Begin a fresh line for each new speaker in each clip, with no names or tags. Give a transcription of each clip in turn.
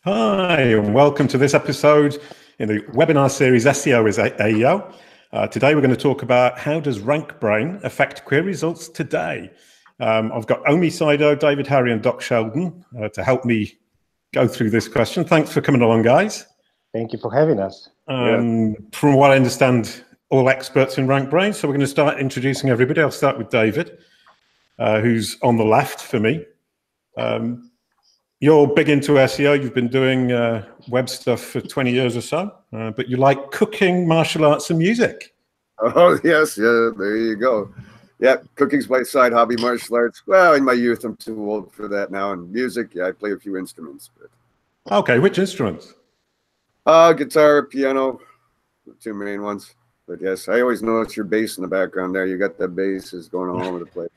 Hi, and welcome to this episode in the webinar series SEO is AEO. Today we're going to talk about how does RankBrain affect query results today. I've got Omi Sido, David Harry and Doc Sheldon to help me go through this question. Thanks for coming along, guys.
Thank you for having us.
From what I understand, all experts in RankBrain, so we're going to start introducing everybody. I'll start with David, who's on the left for me. You're big into SEO. You've been doing web stuff for 20 years or so, but you like cooking, martial arts, and music.
Oh, yes. Yeah, there you go. Yeah, cooking's my side hobby, martial arts. Well, in my youth, I'm too old for that now. And music, yeah, I play a few instruments. But...
Okay, which instruments?
Guitar, piano, the two main ones. But yes, I always notice your bass in the background there. You got that bass is going all over the place.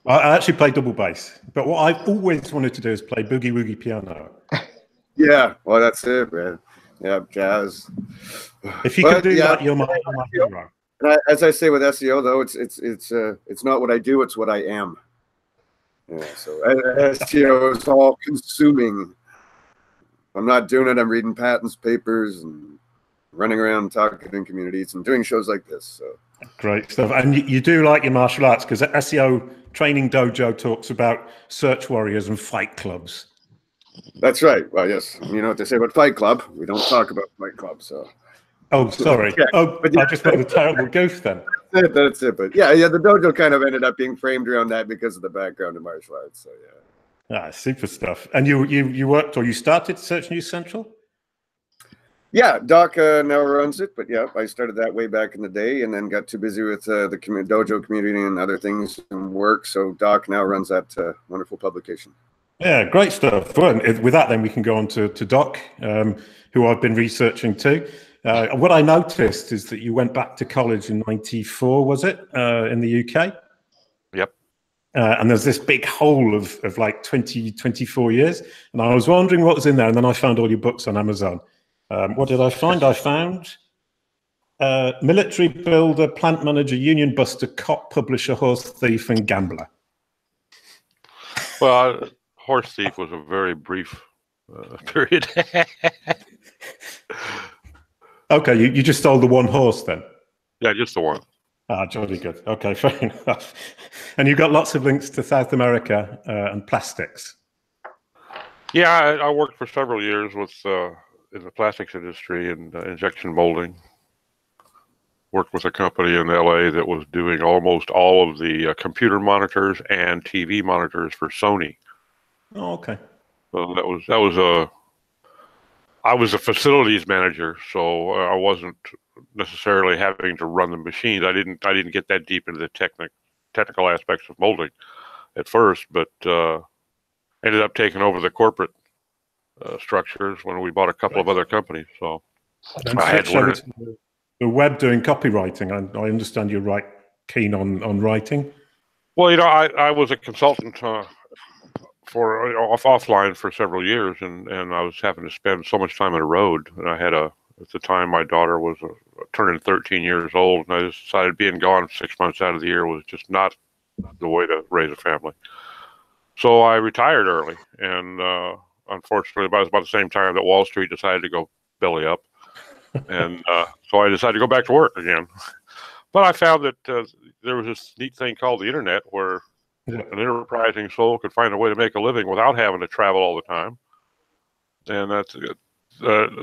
I actually play double bass, but what I've always wanted to do is play boogie woogie piano.
Yeah, well, that's it, man. Yeah, jazz.
If you can do that, you're my hero.
As I say with SEO, though, it's not what I do; it's what I am. Yeah, so SEO is all consuming. I'm not doing it. I'm reading patents, papers, and running around talking in communities and doing shows like this. So
great stuff. And you do like your martial arts because SEO Training Dojo talks about search warriors and fight clubs.
That's right. Well, yes. You know what they say about Fight Club. We don't talk about Fight Club. So.
Oh, sorry.
Yeah.
Oh, but I just made a terrible goof then.
That's it. But yeah, the dojo kind of ended up being framed around that because of the background in martial arts. So yeah.
Super stuff. And you worked or you started Search News Central?
Yeah, Doc now runs it, but yeah, I started that way back in the day, and then got too busy with the dojo community and other things and work. So Doc now runs that wonderful publication. Yeah,
great stuff. Well, with that, then we can go on to Doc, who I've been researching too. What I noticed is that you went back to college in '94, was it, in the UK?
Yep.
And there's this big hole of like 24 years, and I was wondering what was in there, and then I found all your books on Amazon. What did I find? I found military builder, plant manager, union buster, cop, publisher, horse thief, and gambler.
Well, horse thief was a very brief period.
Okay, you just stole the one horse then?
Yeah, just the one.
Ah, jolly good. Okay, fair enough. And you've got lots of links to South America and plastics.
Yeah, I worked for several years with... in the plastics industry and injection molding. Worked with a company in LA that was doing almost all of the computer monitors and TV monitors for Sony.
Oh, okay.
So I was a facilities manager, so I wasn't necessarily having to run the machines. I didn't get that deep into the technical aspects of molding at first, but ended up taking over the corporate structures when we bought a couple of other companies. So
I had the web doing copywriting. I understand you're keen on writing.
Well, you know, I was a consultant for offline for several years, and I was having to spend so much time on the road. And I had at the time my daughter was turning 13 years old, and I just decided being gone 6 months out of the year was just not the way to raise a family. So I retired early, and unfortunately, it was about the same time that Wall Street decided to go belly up. And so I decided to go back to work again. But I found that there was this neat thing called the internet where an enterprising soul could find a way to make a living without having to travel all the time. And that's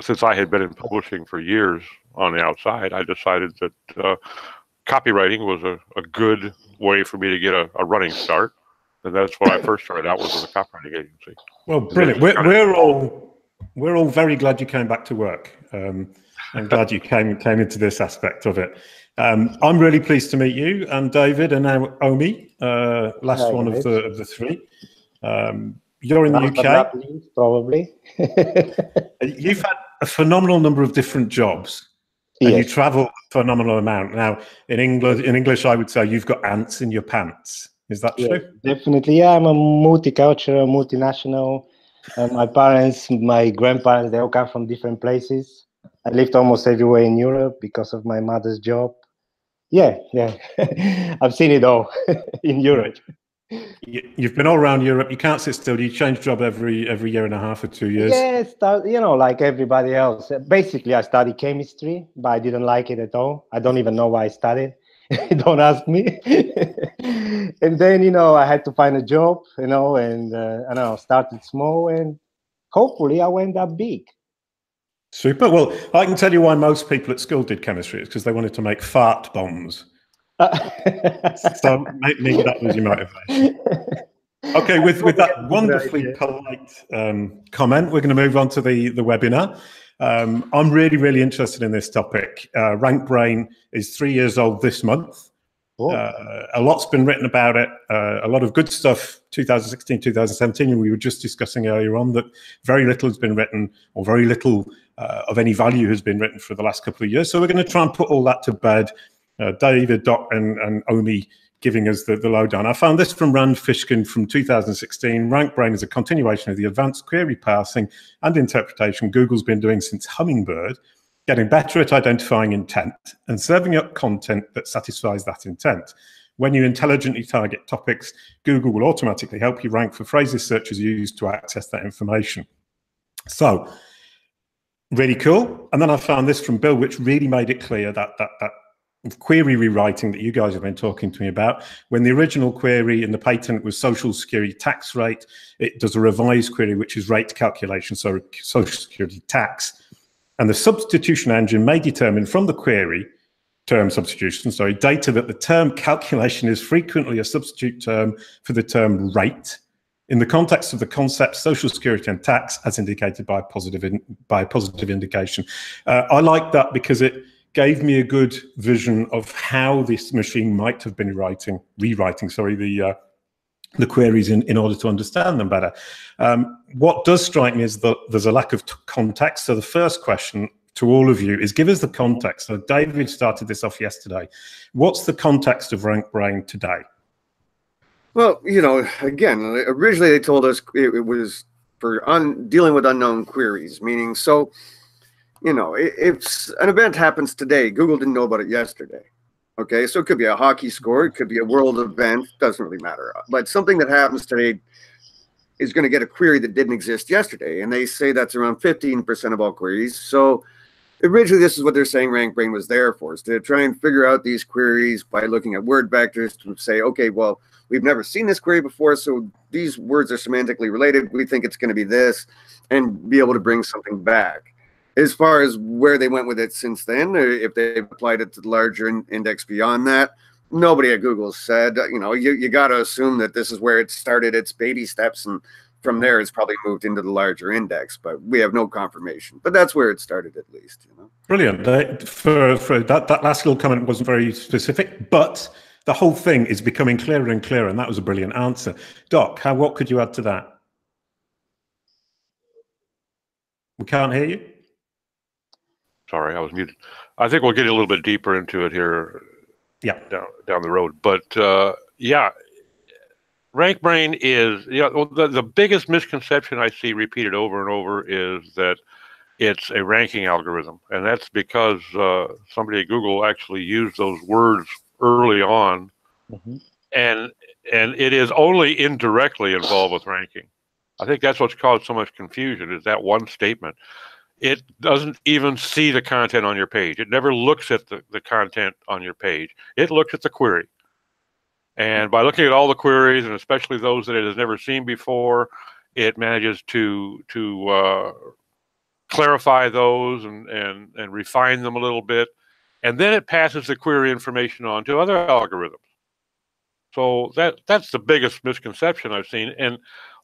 since I had been in publishing for years on the outside, I decided that copywriting was a good way for me to get a running start. And that's what I first started out with a copywriting agency.
Well, brilliant. We're all very glad you came back to work. I'm glad you came into this aspect of it. I'm really pleased to meet you and David and now Omi, last one of the three. You're in the UK.
Probably.
You've had a phenomenal number of different jobs. And you travel a phenomenal amount. Now, in English, I would say you've got ants in your pants. Is that true?
Definitely. Yeah, I'm a multicultural, multinational. My parents, my grandparents, they all come from different places. I lived almost everywhere in Europe because of my mother's job. Yeah. I've seen it all in Europe.
You've been all around Europe. You can't sit still. You change job every year and a half or 2 years.
Yes, you know, like everybody else. Basically, I studied chemistry, but I didn't like it at all. I don't even know why I studied. Don't ask me. And then, you know, I had to find a job, you know, and I don't know, started small, and hopefully I went up big.
Super. Well, I can tell you why most people at school did chemistry. It's because they wanted to make fart bombs. So maybe that was your motivation. Okay, with that wonderfully polite comment, we're going to move on to the webinar. I'm really interested in this topic. RankBrain is 3 years old this month. A lot's been written about it, a lot of good stuff, 2016, 2017, and we were just discussing earlier on that very little has been written, or very little of any value has been written for the last couple of years. So we're going to try and put all that to bed. David, Doc, and Omi giving us the lowdown. I found this from Rand Fishkin from 2016. RankBrain is a continuation of the advanced query parsing and interpretation Google's been doing since Hummingbird, getting better at identifying intent and serving up content that satisfies that intent. When you intelligently target topics, Google will automatically help you rank for phrases searchers use to access that information. So, really cool. And then I found this from Bill, which really made it clear that query rewriting that you guys have been talking to me about. When the original query in the patent was social security tax rate, it does a revised query, which is rate calculation, so social security tax. And the substitution engine may determine from the query, term substitution, sorry, data that the term calculation is frequently a substitute term for the term rate in the context of the concept social security and tax, as indicated by positive indication. I like that because it gave me a good vision of how this machine might have been rewriting the queries in order to understand them better. What does strike me is that there's a lack of context. So the first question to all of you is, give us the context. So David started this off yesterday. What's the context of RankBrain today?
Well, you know, again, originally they told us it was for dealing with unknown queries, meaning so, you know, if an event happens today, Google didn't know about it yesterday. Okay, so it could be a hockey score, it could be a world event, doesn't really matter. But something that happens today is going to get a query that didn't exist yesterday. And they say that's around 15% of all queries. So originally, this is what they're saying RankBrain was there for, is to try and figure out these queries by looking at word vectors to say, okay, well, we've never seen this query before, so these words are semantically related. We think it's going to be this, and be able to bring something back. As far as where they went with it since then, if they've applied it to the larger index beyond that, nobody at Google said, you know, you got to assume that this is where it started its baby steps, and from there it's probably moved into the larger index, but we have no confirmation. But that's where it started, at least, you know.
Brilliant. For that last little comment wasn't very specific, but the whole thing is becoming clearer and clearer, and that was a brilliant answer. Doc, what could you add to that? We can't hear you.
Sorry, I was muted. I think we'll get a little bit deeper into it here,
yeah,
down the road. But yeah, RankBrain is, you know, the biggest misconception I see repeated over and over is that it's a ranking algorithm, and that's because somebody at Google actually used those words early on, and it is only indirectly involved with ranking. I think that's what's caused so much confusion, is that one statement. It doesn't even see the content on your page. It never looks at the content on your page. It looks at the query. And by looking at all the queries, and especially those that it has never seen before, it manages to clarify those and refine them a little bit. And then it passes the query information on to other algorithms. So that's the biggest misconception I've seen. And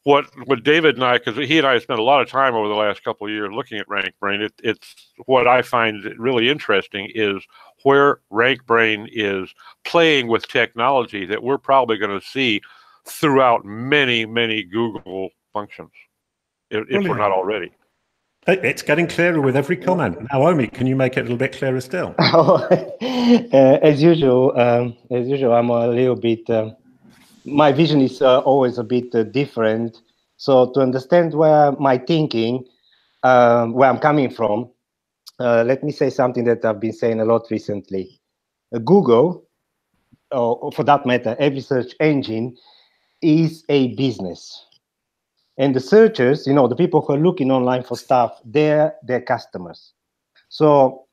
what David and I, because he and I have spent a lot of time over the last couple of years looking at RankBrain, it's what I find really interesting is where RankBrain is playing with technology that we're probably going to see throughout many, many Google functions, if we're not already.
It's getting clearer with every comment. Now, Omi, can you make it a little bit clearer still?
As usual, I'm a little bit. My vision is always a bit different. So to understand where my thinking, where I'm coming from, let me say something that I've been saying a lot recently. Google, or for that matter, every search engine, is a business. And the searchers, the people who are looking online for stuff, they're their customers. So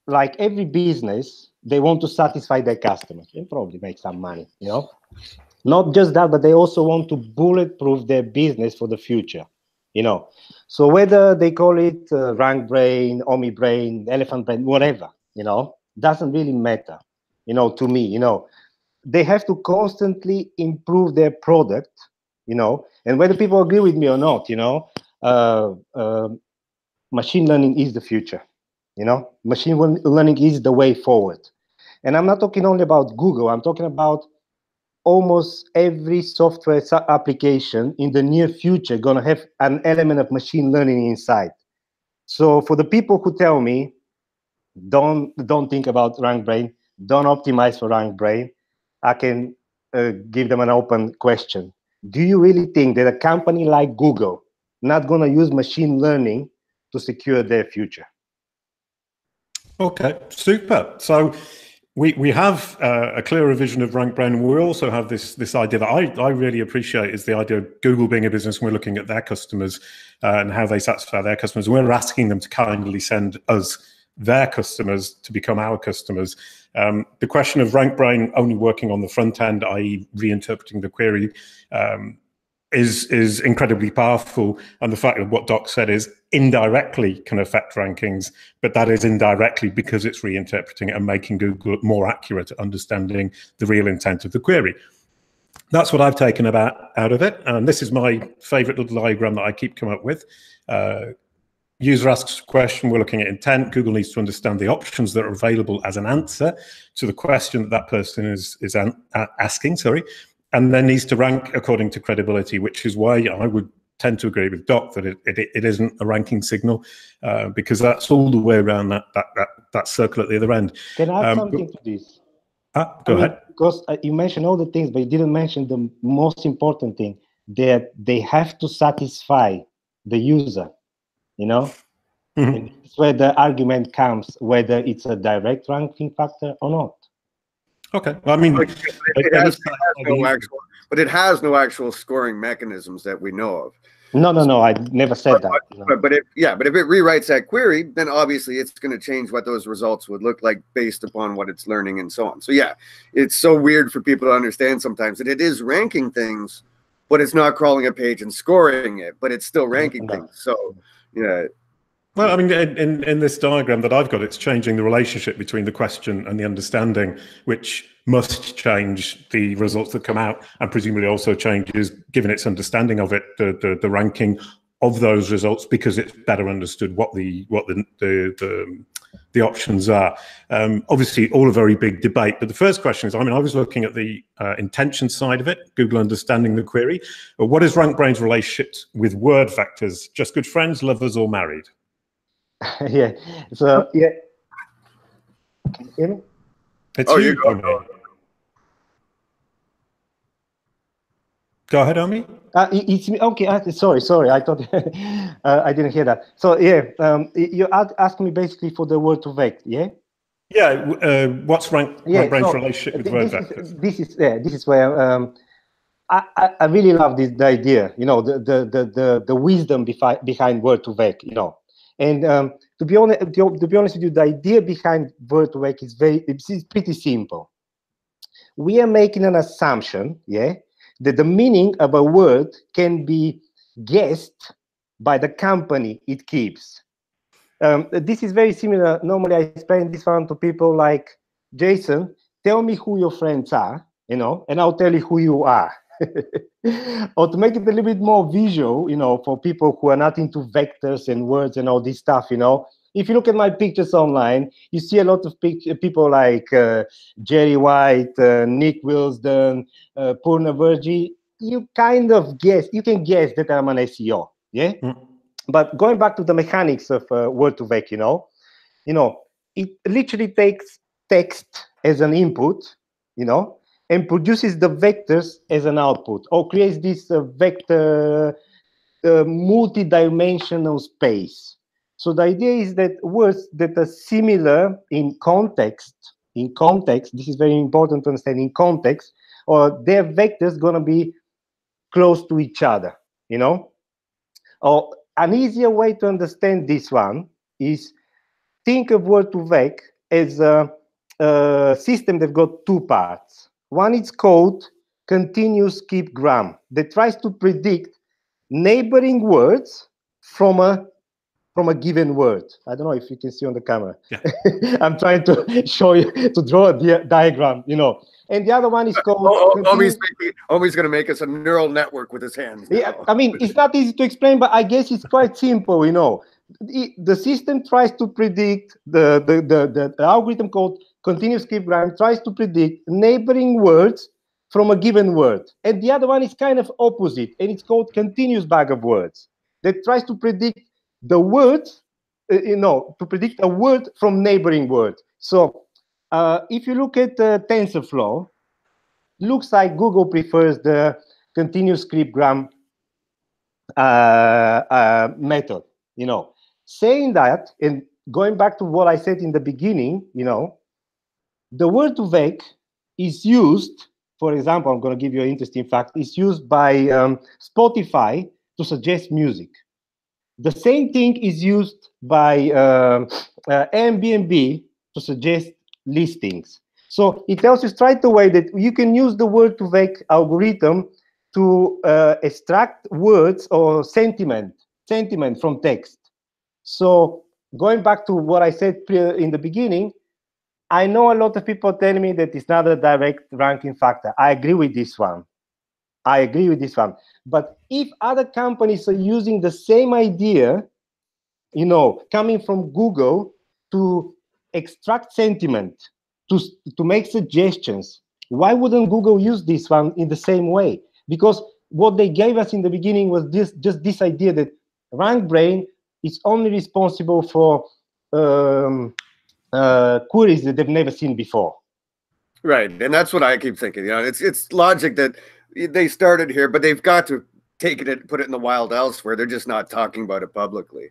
like every business, they want to satisfy their customers and probably make some money, Not just that, but they also want to bulletproof their business for the future, So whether they call it RankBrain, Omi Brain, Elephant Brain, whatever, doesn't really matter, to me, They have to constantly improve their product, and whether people agree with me or not, machine learning is the future, Machine learning is the way forward. And I'm not talking only about Google, I'm talking about almost every software application in the near future going to have an element of machine learning inside. So for the people who tell me, don't think about RankBrain, don't optimize for RankBrain, I can give them an open question. Do you really think that a company like Google not going to use machine learning to secure their future?
Okay, super. So we have a clearer vision of RankBrain. We also have this idea that I really appreciate is the idea of Google being a business. We're looking at their customers and how they satisfy their customers. We're asking them to kindly send us their customers to become our customers. The question of RankBrain only working on the front end, i.e. reinterpreting the query, is incredibly powerful. And the fact of what Doc said is indirectly can affect rankings, but that is indirectly because it's reinterpreting it and making Google more accurate at understanding the real intent of the query. That's what I've taken out of it. And this is my favorite little diagram that I keep coming up with. User asks a question, we're looking at intent. Google needs to understand the options that are available as an answer to the question that person is asking, and then needs to rank according to credibility, which is why I would tend to agree with Doc that it isn't a ranking signal, because that's all the way around that circle at the other end.
Can I add something to this?
Go ahead.
Because you mentioned all the things, but you didn't mention the most important thing, that they have to satisfy the user,
Mm-hmm.
And it's where the argument comes, whether it's a direct ranking factor or not.
Okay, well, I mean,
it has no actual scoring mechanisms that we know of.
No, I never said that.
But if it rewrites that query, then obviously it's going to change what those results would look like based upon what it's learning and so on. So yeah, it's so weird for people to understand sometimes that it is ranking things, but it's not crawling a page and scoring it, but it's still ranking things. So yeah.
Well, I mean, in this diagram that I've got, it's changing the relationship between the question and the understanding, which must change the results that come out, and presumably also changes, given its understanding of it, the ranking of those results, because it's better understood what the options are. Obviously, all a very big debate. But the first question is, I mean, I was looking at the intention side of it, Google understanding the query. But what is RankBrain's relationship with word vectors? Just good friends, lovers, or married?
Yeah. So yeah. Can you hear me?
It's you, Omi. Go ahead, Omi.
It's me. Okay. Sorry. I thought I didn't hear that. So yeah, you asked me basically for the word to vect. Yeah.
Yeah. What's RankBrain's relationship with word vectors?
This is where I really love the idea. The wisdom behind word to vec. And to be honest with you, the idea behind word to vec is pretty simple. We are making an assumption, that the meaning of a word can be guessed by the company it keeps. This is very similar. Normally, I explain this one to people like, Jason, tell me who your friends are, and I'll tell you who you are. Or to make it a little bit more visual, for people who are not into vectors and words and all this stuff, if you look at my pictures online, you see a lot of people like Jerry White, Nick Wilsden, Purna Virji. You kind of guess, you can guess that I'm an SEO, yeah? But going back to the mechanics of word to vec, it literally takes text as an input, and produces the vectors as an output, or creates this vector multi-dimensional space. So the idea is that words that are similar in context, this is very important to understand, in context, or their vectors going to be close to each other, you know? Or an easier way to understand this one is think of word2vec as a system that got two parts. One is called continuous skip gram that tries to predict neighboring words from a given word. I don't know if you can see on the camera.
Yeah.
I'm trying to show you, to draw a diagram, you know. And the other one is called...
Omi's going to make us a neural network with his hands now.
Yeah, I mean, it's not easy to explain, but I guess it's quite simple, you know. The system tries to predict, the algorithm called continuous skip gram tries to predict neighboring words from a given word. And the other one is kind of opposite, and it's called continuous bag of words that tries to predict the words, you know, to predict a word from neighboring words. So if you look at TensorFlow, looks like Google prefers the continuous skip gram method, you know. Saying that, and going back to what I said in the beginning, you know, the word2vec is used, for example, I'm going to give you an interesting fact, it's used by Spotify to suggest music. The same thing is used by Airbnb to suggest listings. So it tells you straight away that you can use the word2vec algorithm to extract words or sentiment from text. So going back to what I said in the beginning, I know a lot of people telling me that it's not a direct ranking factor. I agree with this one. I agree with this one. But if other companies are using the same idea, you know, coming from Google to extract sentiment, to make suggestions, why wouldn't Google use this one in the same way? Because what they gave us in the beginning was just this idea that RankBrain is only responsible for queries that they've never seen before.
Right, and that's what I keep thinking. You know, it's logic that they started here, but they've got to take it and put it in the wild elsewhere. They're just not talking about it publicly.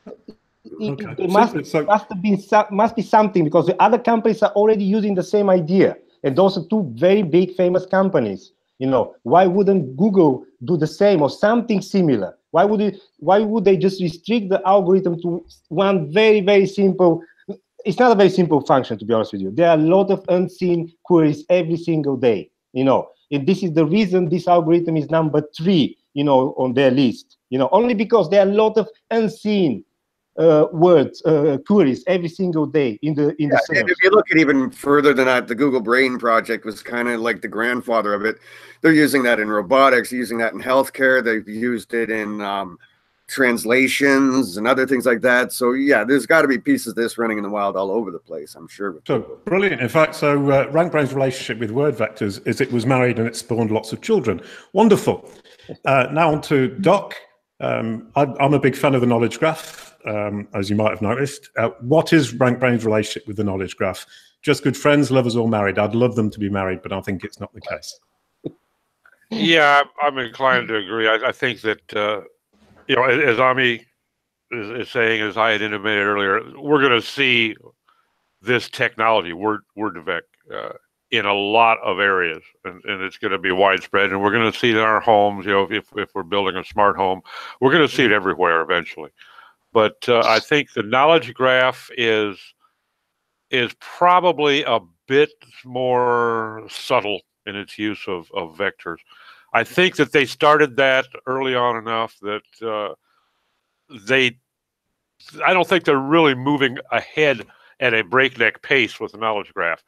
Okay.
It must be something, because the other companies are already using the same idea, and those are two very big famous companies. You know, why wouldn't Google do the same or something similar? Why would they just restrict the algorithm to one very, very simple? It's not a very simple function, to be honest with you. There are a lot of unseen queries every single day, you know, and this is the reason this algorithm is number 3, you know, on their list, you know, only because there are a lot of unseen words, queries every single day in the search.
If you look at even further than that, the Google Brain project was kind of like the grandfather of it. They're using that in robotics, using that in healthcare. They've used it in translations and other things like that. So yeah, there's got to be pieces of this running in the wild all over the place, I'm sure.
So brilliant. In fact, so RankBrain's relationship with word vectors is it was married and it spawned lots of children. Wonderful. Now on to Doc. I'm a big fan of the knowledge graph, as you might have noticed. What is RankBrain's relationship with the knowledge graph? Just good friends, lovers, or married? I'd love them to be married, but I think it's not the case.
Yeah, I'm inclined to agree. I think that, you know, as Omi is saying, as I had intimated earlier, we're going to see this technology, word2vec, in a lot of areas, and it's going to be widespread, and we're going to see it in our homes. You know, if we're building a smart home, we're going to see it everywhere eventually. But I think the knowledge graph is probably a bit more subtle in its use of vectors. I think that they started that early on enough that I don't think they're really moving ahead at a breakneck pace with the knowledge graph.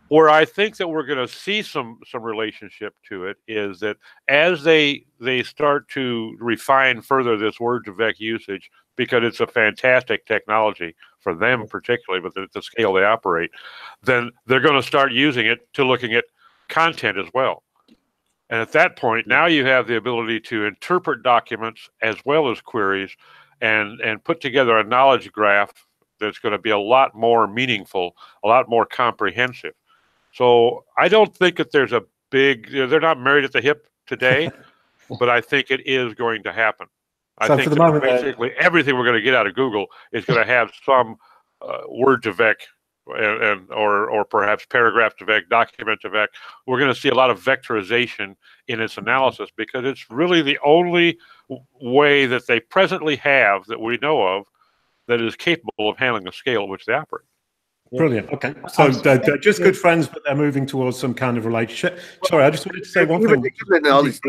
Where I think that we're going to see some relationship to it is that as they start to refine further this word2vec usage, because it's a fantastic technology for them particularly, but the scale they operate, then they're going to start using it to looking at content as well. And at that point, now you have the ability to interpret documents as well as queries and put together a knowledge graph that's going to be a lot more meaningful, a lot more comprehensive. So I don't think that there's a big, they're not married at the hip today, but I think it is going to happen. I think that basically everything we're going to get out of Google is going to have some word2vec or perhaps paragraph to vec, document to vec. We're going to see a lot of vectorization in its analysis because it's really the only way that they presently have that we know of that is capable of handling the scale at which they operate.
Brilliant. Okay, so they're just good friends, but they're moving towards some kind of relationship. Sorry, I just wanted to say one thing.
The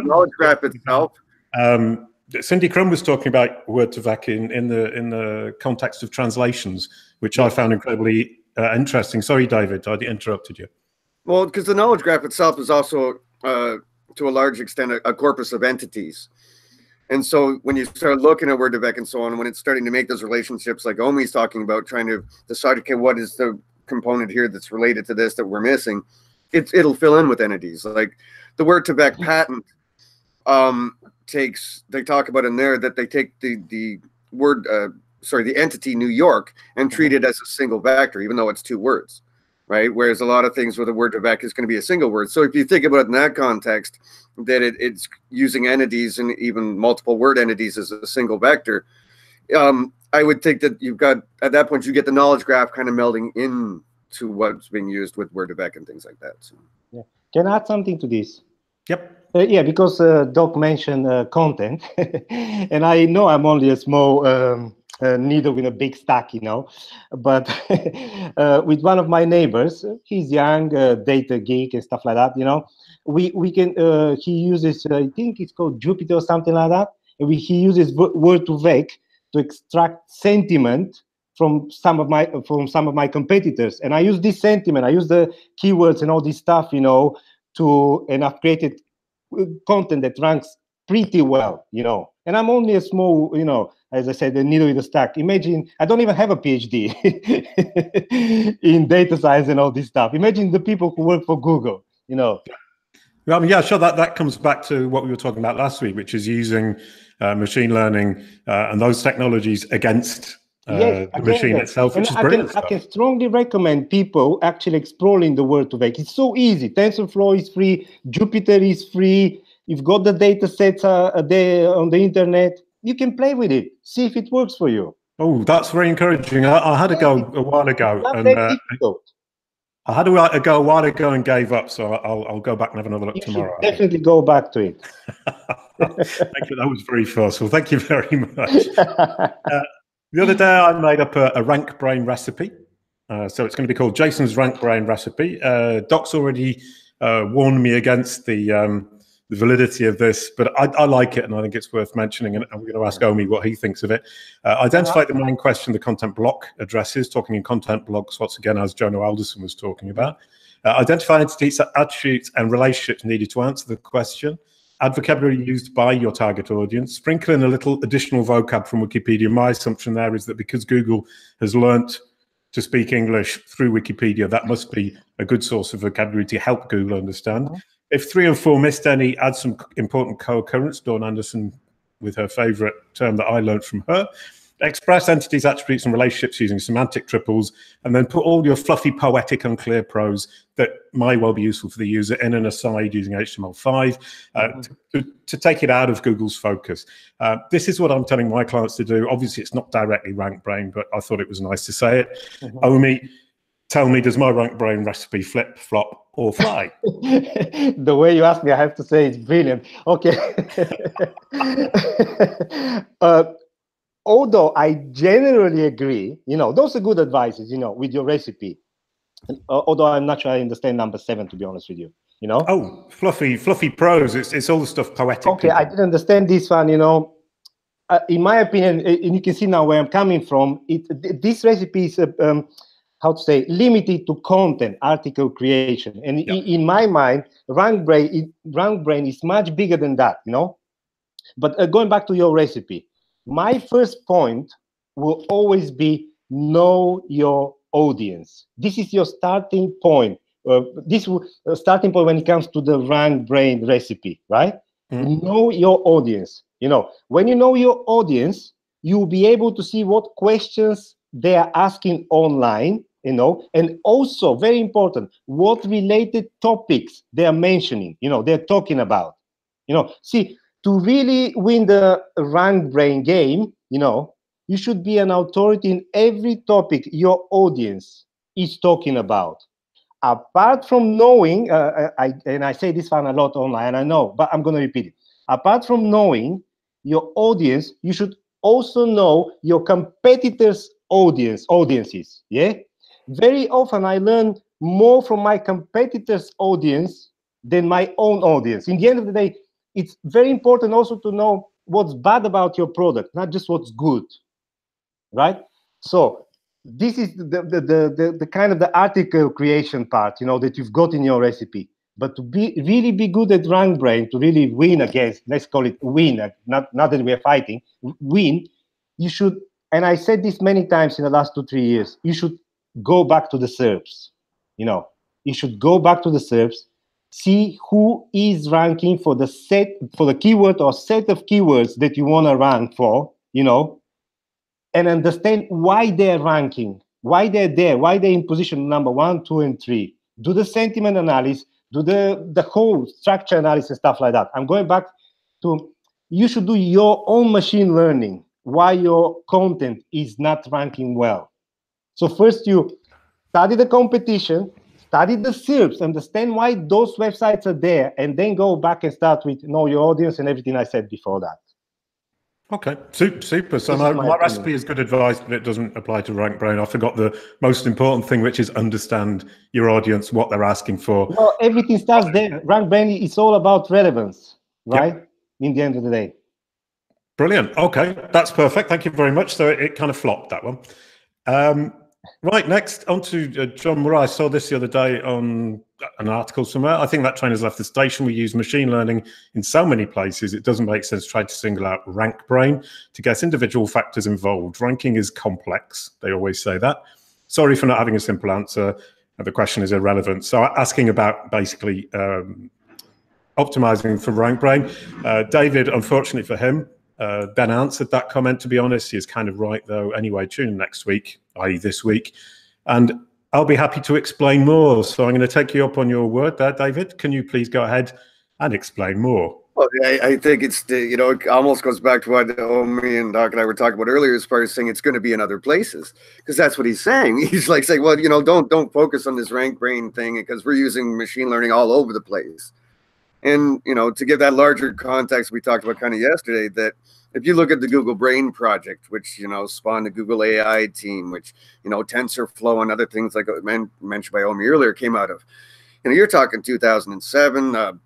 knowledge graph itself.
Cindy Crum was talking about word2vec in the context of translations, which I found incredibly interesting. Sorry, David, I interrupted you.
Well, because the knowledge graph itself is also, to a large extent, a corpus of entities. And so when you start looking at word2vec and so on, when it's starting to make those relationships like Omi's talking about, trying to decide, okay, what is the component here that's related to this that we're missing, it'll fill in with entities. Like the word2vec patent they talk about in there that they take the entity New York and treat it as a single vector, even though it's two words, right? Whereas a lot of things with a word2vec is going to be a single word. So if you think about it in that context, that it's using entities and even multiple word entities as a single vector, I would think that you've got, at that point, you get the knowledge graph kind of melding into what's being used with word2vec and things like that. So.
Yeah. Can I add something to this?
Yep.
Yeah, because Doc mentioned content, and I know I'm only a small needle with a big stack, but with one of my neighbors, he's young, data geek and stuff like that, we can, he uses, I think it's called Jupyter or something like that, and he uses word2vec to extract sentiment from some of my competitors, and I use this sentiment, I use the keywords and all this stuff, and I've created content that ranks pretty well, and I'm only a small, as I said, a needle in the stack. Imagine, I don't even have a PhD in data science and all this stuff. Imagine the people who work for Google,
I mean, yeah, sure. That comes back to what we were talking about last week, which is using machine learning and those technologies against the machine itself, which is brilliant.
I can strongly recommend people actually exploring the word2vec. It's so easy. TensorFlow is free. Jupyter is free. You've got the data sets there on the internet. You can play with it. See if it works for you.
Oh, that's very encouraging. I had a go a while ago. I had a go a while ago and gave up, so I'll go back and have another look tomorrow.
Definitely go back to it.
Thank you. That was very forceful. Thank you very much. The other day, I made up a RankBrain recipe. So it's going to be called Jason's RankBrain recipe. Doc's already warned me against the validity of this, but I like it, and I think it's worth mentioning, and I'm going to ask Omi what he thinks of it. Identify the main question the content block addresses, talking in content blocks, once again, as Jono Alderson was talking about. Identify entities, attributes, and relationships needed to answer the question. Add vocabulary used by your target audience. Sprinkle in a little additional vocab from Wikipedia. My assumption there is that because Google has learnt to speak English through Wikipedia, that must be a good source of vocabulary to help Google understand. If 3 and 4 missed any, add some important co-occurrence. Dawn Anderson with her favorite term that I learned from her. Express entities, attributes, and relationships using semantic triples, and then put all your fluffy, poetic, unclear prose that might well be useful for the user in an aside using HTML5 to take it out of Google's focus. This is what I'm telling my clients to do. Obviously, it's not directly RankBrain, but I thought it was nice to say it. Omi, tell me, does my RankBrain recipe flip, flop, or fly?
The way you asked me, I have to say it's brilliant. Okay. Although I generally agree, those are good advices, with your recipe. Although I'm not sure I understand number 7, to be honest with you,
Oh, fluffy prose. It's all the stuff poetic.
Okay, I didn't understand this one, in my opinion, and you can see now where I'm coming from, this recipe is, how to say, limited to content, article creation. And in my mind, RankBrain is much bigger than that, But going back to your recipe, my first point will always be know your audience. This is your starting point. Starting point when it comes to the RankBrain recipe, right? Know your audience. When you know your audience, you'll be able to see what questions they are asking online, and also, very important, what related topics they are mentioning, they're talking about. See, to really win the RankBrain game, you should be an authority in every topic your audience is talking about. Apart from knowing, I say this one a lot online, I know, but I'm going to repeat it. Apart from knowing your audience, you should also know your competitors' audiences. Yeah. Very often, I learn more from my competitors' audience than my own audience. In the end of the day, it's very important also to know what's bad about your product, not just what's good, right? So this is the kind of the article creation part, you know, that you've got in your recipe. But to really be good at RankBrain, to really win against, let's call it win, not that we're fighting, win, you should, and I said this many times in the last 2-3 years, you should go back to the SERPs. You know, you should go back to the SERPs, see who is ranking for the keyword or set of keywords that you want to rank for, you know, and understand why they're ranking, why they're there, why they're in position number 1, 2, and 3. Do the sentiment analysis, do the whole structure analysis, stuff like that. I'm going back to, you should do your own machine learning, why your content is not ranking well. So first you study the competition, study the SERPs, understand why those websites are there, and then go back and start with know your audience and everything I said before that.
Okay, super. So my recipe is good advice, but it doesn't apply to RankBrain. I forgot the most important thing, which is understand your audience, what they're asking for.
Well, everything starts there. RankBrain is all about relevance, right? Yep. In the end of the day.
Brilliant. Okay, that's perfect. Thank you very much. So it kind of flopped, that one. Right, next on to John Murray. I saw this the other day on an article somewhere. I think that train has left the station. We use machine learning in so many places, it doesn't make sense to try to single out RankBrain to get individual factors involved. Ranking is complex. They always say that. Sorry for not having a simple answer. The question is irrelevant. So asking about basically optimizing for RankBrain. David, unfortunately for him, Ben answered that comment, to be honest. He is kind of right, though. Anyway, tune in next week, i.e. this week, and I'll be happy to explain more. So I'm going to take you up on your word there, David. Can you please go ahead and explain more?
Well, I think it's, you know, it almost goes back to what Omi and Doc and I were talking about earlier, as far as saying it's going to be in other places, because that's what he's saying. He's like saying, well, you know, don't focus on this RankBrain thing, because we're using machine learning all over the place. And, you know, to give that larger context, we talked about kind of yesterday, that if you look at the Google Brain project, which, you know, spawned the Google AI team, which, you know, TensorFlow and other things like mentioned by Omi earlier came out of, you know, you're talking 2007,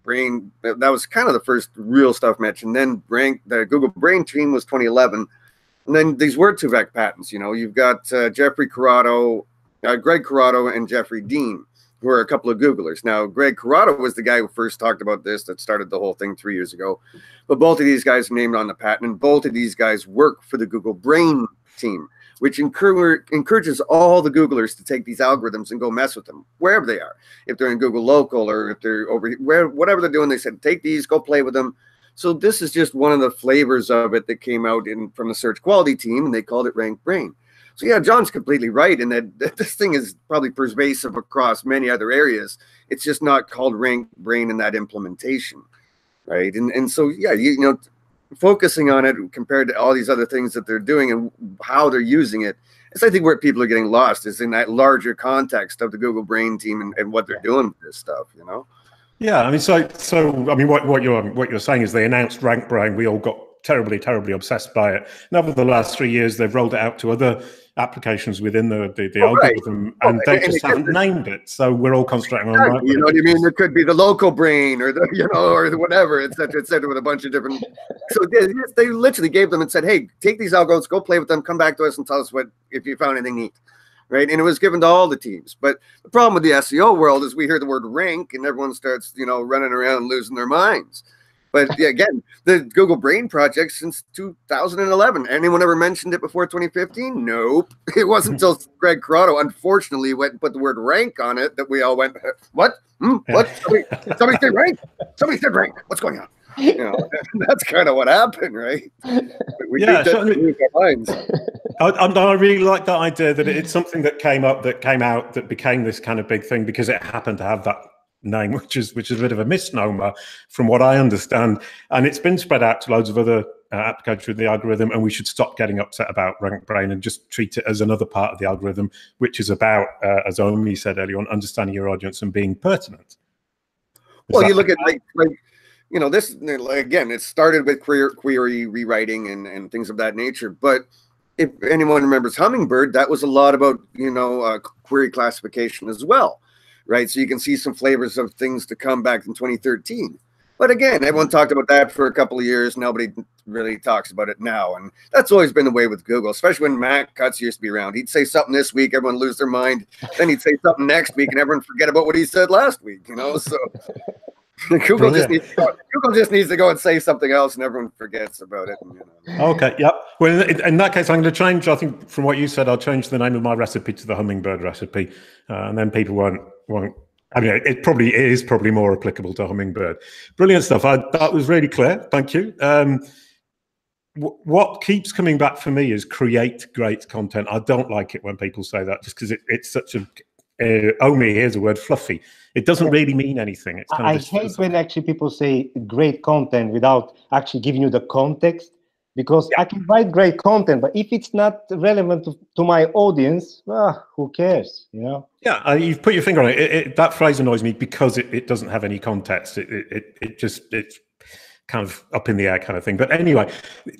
Brain, that was kind of the first real stuff mentioned. Then the Google Brain team was 2011. And then these were 2-vec patents. You know, you've got Greg Corrado and Jeffrey Dean, who are a couple of Googlers. Now, Greg Corrado was the guy who first talked about this, that started the whole thing 3 years ago. But both of these guys are named on the patent, and both of these guys work for the Google Brain team, which encourages all the Googlers to take these algorithms and go mess with them wherever they are. If they're in Google Local or if they're over whatever they're doing, they said, take these, go play with them. So this is just one of the flavors of it that came out from the search quality team, and they called it RankBrain. So yeah, John's completely right in that this thing is probably pervasive across many other areas. It's just not called RankBrain in that implementation, right? And so yeah, you know, focusing on it compared to all these other things that they're doing and how they're using it, it's I think where people are getting lost is in that larger context of the Google Brain team and what they're doing with this stuff, you know?
Yeah, I mean, so I mean, what you're saying is they announced RankBrain. We all got terribly obsessed by it. Now, over the last 3 years, they've rolled it out to other applications within the algorithm, and they just haven't named it. So we're all concentrating on RankBrain.
You know what I mean? It could be the local brain or the, you know, or the whatever, et cetera, with a bunch of different. So they literally gave them and said, hey, take these algos, go play with them, come back to us and tell us if you found anything neat. Right. And it was given to all the teams. But the problem with the SEO world is we hear the word rank and everyone starts, you know, running around losing their minds. But yeah, again, the Google Brain project since 2011. Anyone ever mentioned it before 2015? Nope. It wasn't until Greg Corrado, unfortunately, went and put the word rank on it that we all went, what? What? Somebody said rank? Somebody said rank. What's going on? You know, that's kind of what happened, right? We lose our minds.
I really like that idea that it's something that came out that became this kind of big thing because it happened to have that name, which is a bit of a misnomer from what I understand, and it's been spread out to loads of other application of the algorithm, and we should stop getting upset about RankBrain and just treat it as another part of the algorithm, which is about, as Omi said earlier on, understanding your audience and being pertinent.
Well, you look at like you know, this again, it started with query rewriting and things of that nature. But if anyone remembers Hummingbird, that was a lot about, you know, query classification as well, right? So you can see some flavors of things to come back in 2013. But again, everyone talked about that for a couple of years. Nobody really talks about it now. And that's always been the way with Google, especially when Matt Cutts used to be around. He'd say something this week, everyone lose their mind. Then he'd say something next week and everyone forget about what he said last week, you know? So Google just needs to go and say something else and everyone forgets about it. And, you know.
Okay, yep. Well, in that case, I'm going to change, I think from what you said, I'll change the name of my recipe to the Hummingbird recipe. And then people won't I mean, it is probably more applicable to Hummingbird. Brilliant stuff. That was really clear. Thank you. What keeps coming back for me is create great content. I don't like it when people say that, just because it's such a Omi, here's a word, fluffy. It doesn't really mean anything. It's kind of
I hate when actually people say great content without actually giving you the context, because I can write great content, but if it's not relevant to my audience, well, who cares, you know?
Yeah, you've put your finger on it. That phrase annoys me because it doesn't have any context. It's kind of up in the air kind of thing. But anyway,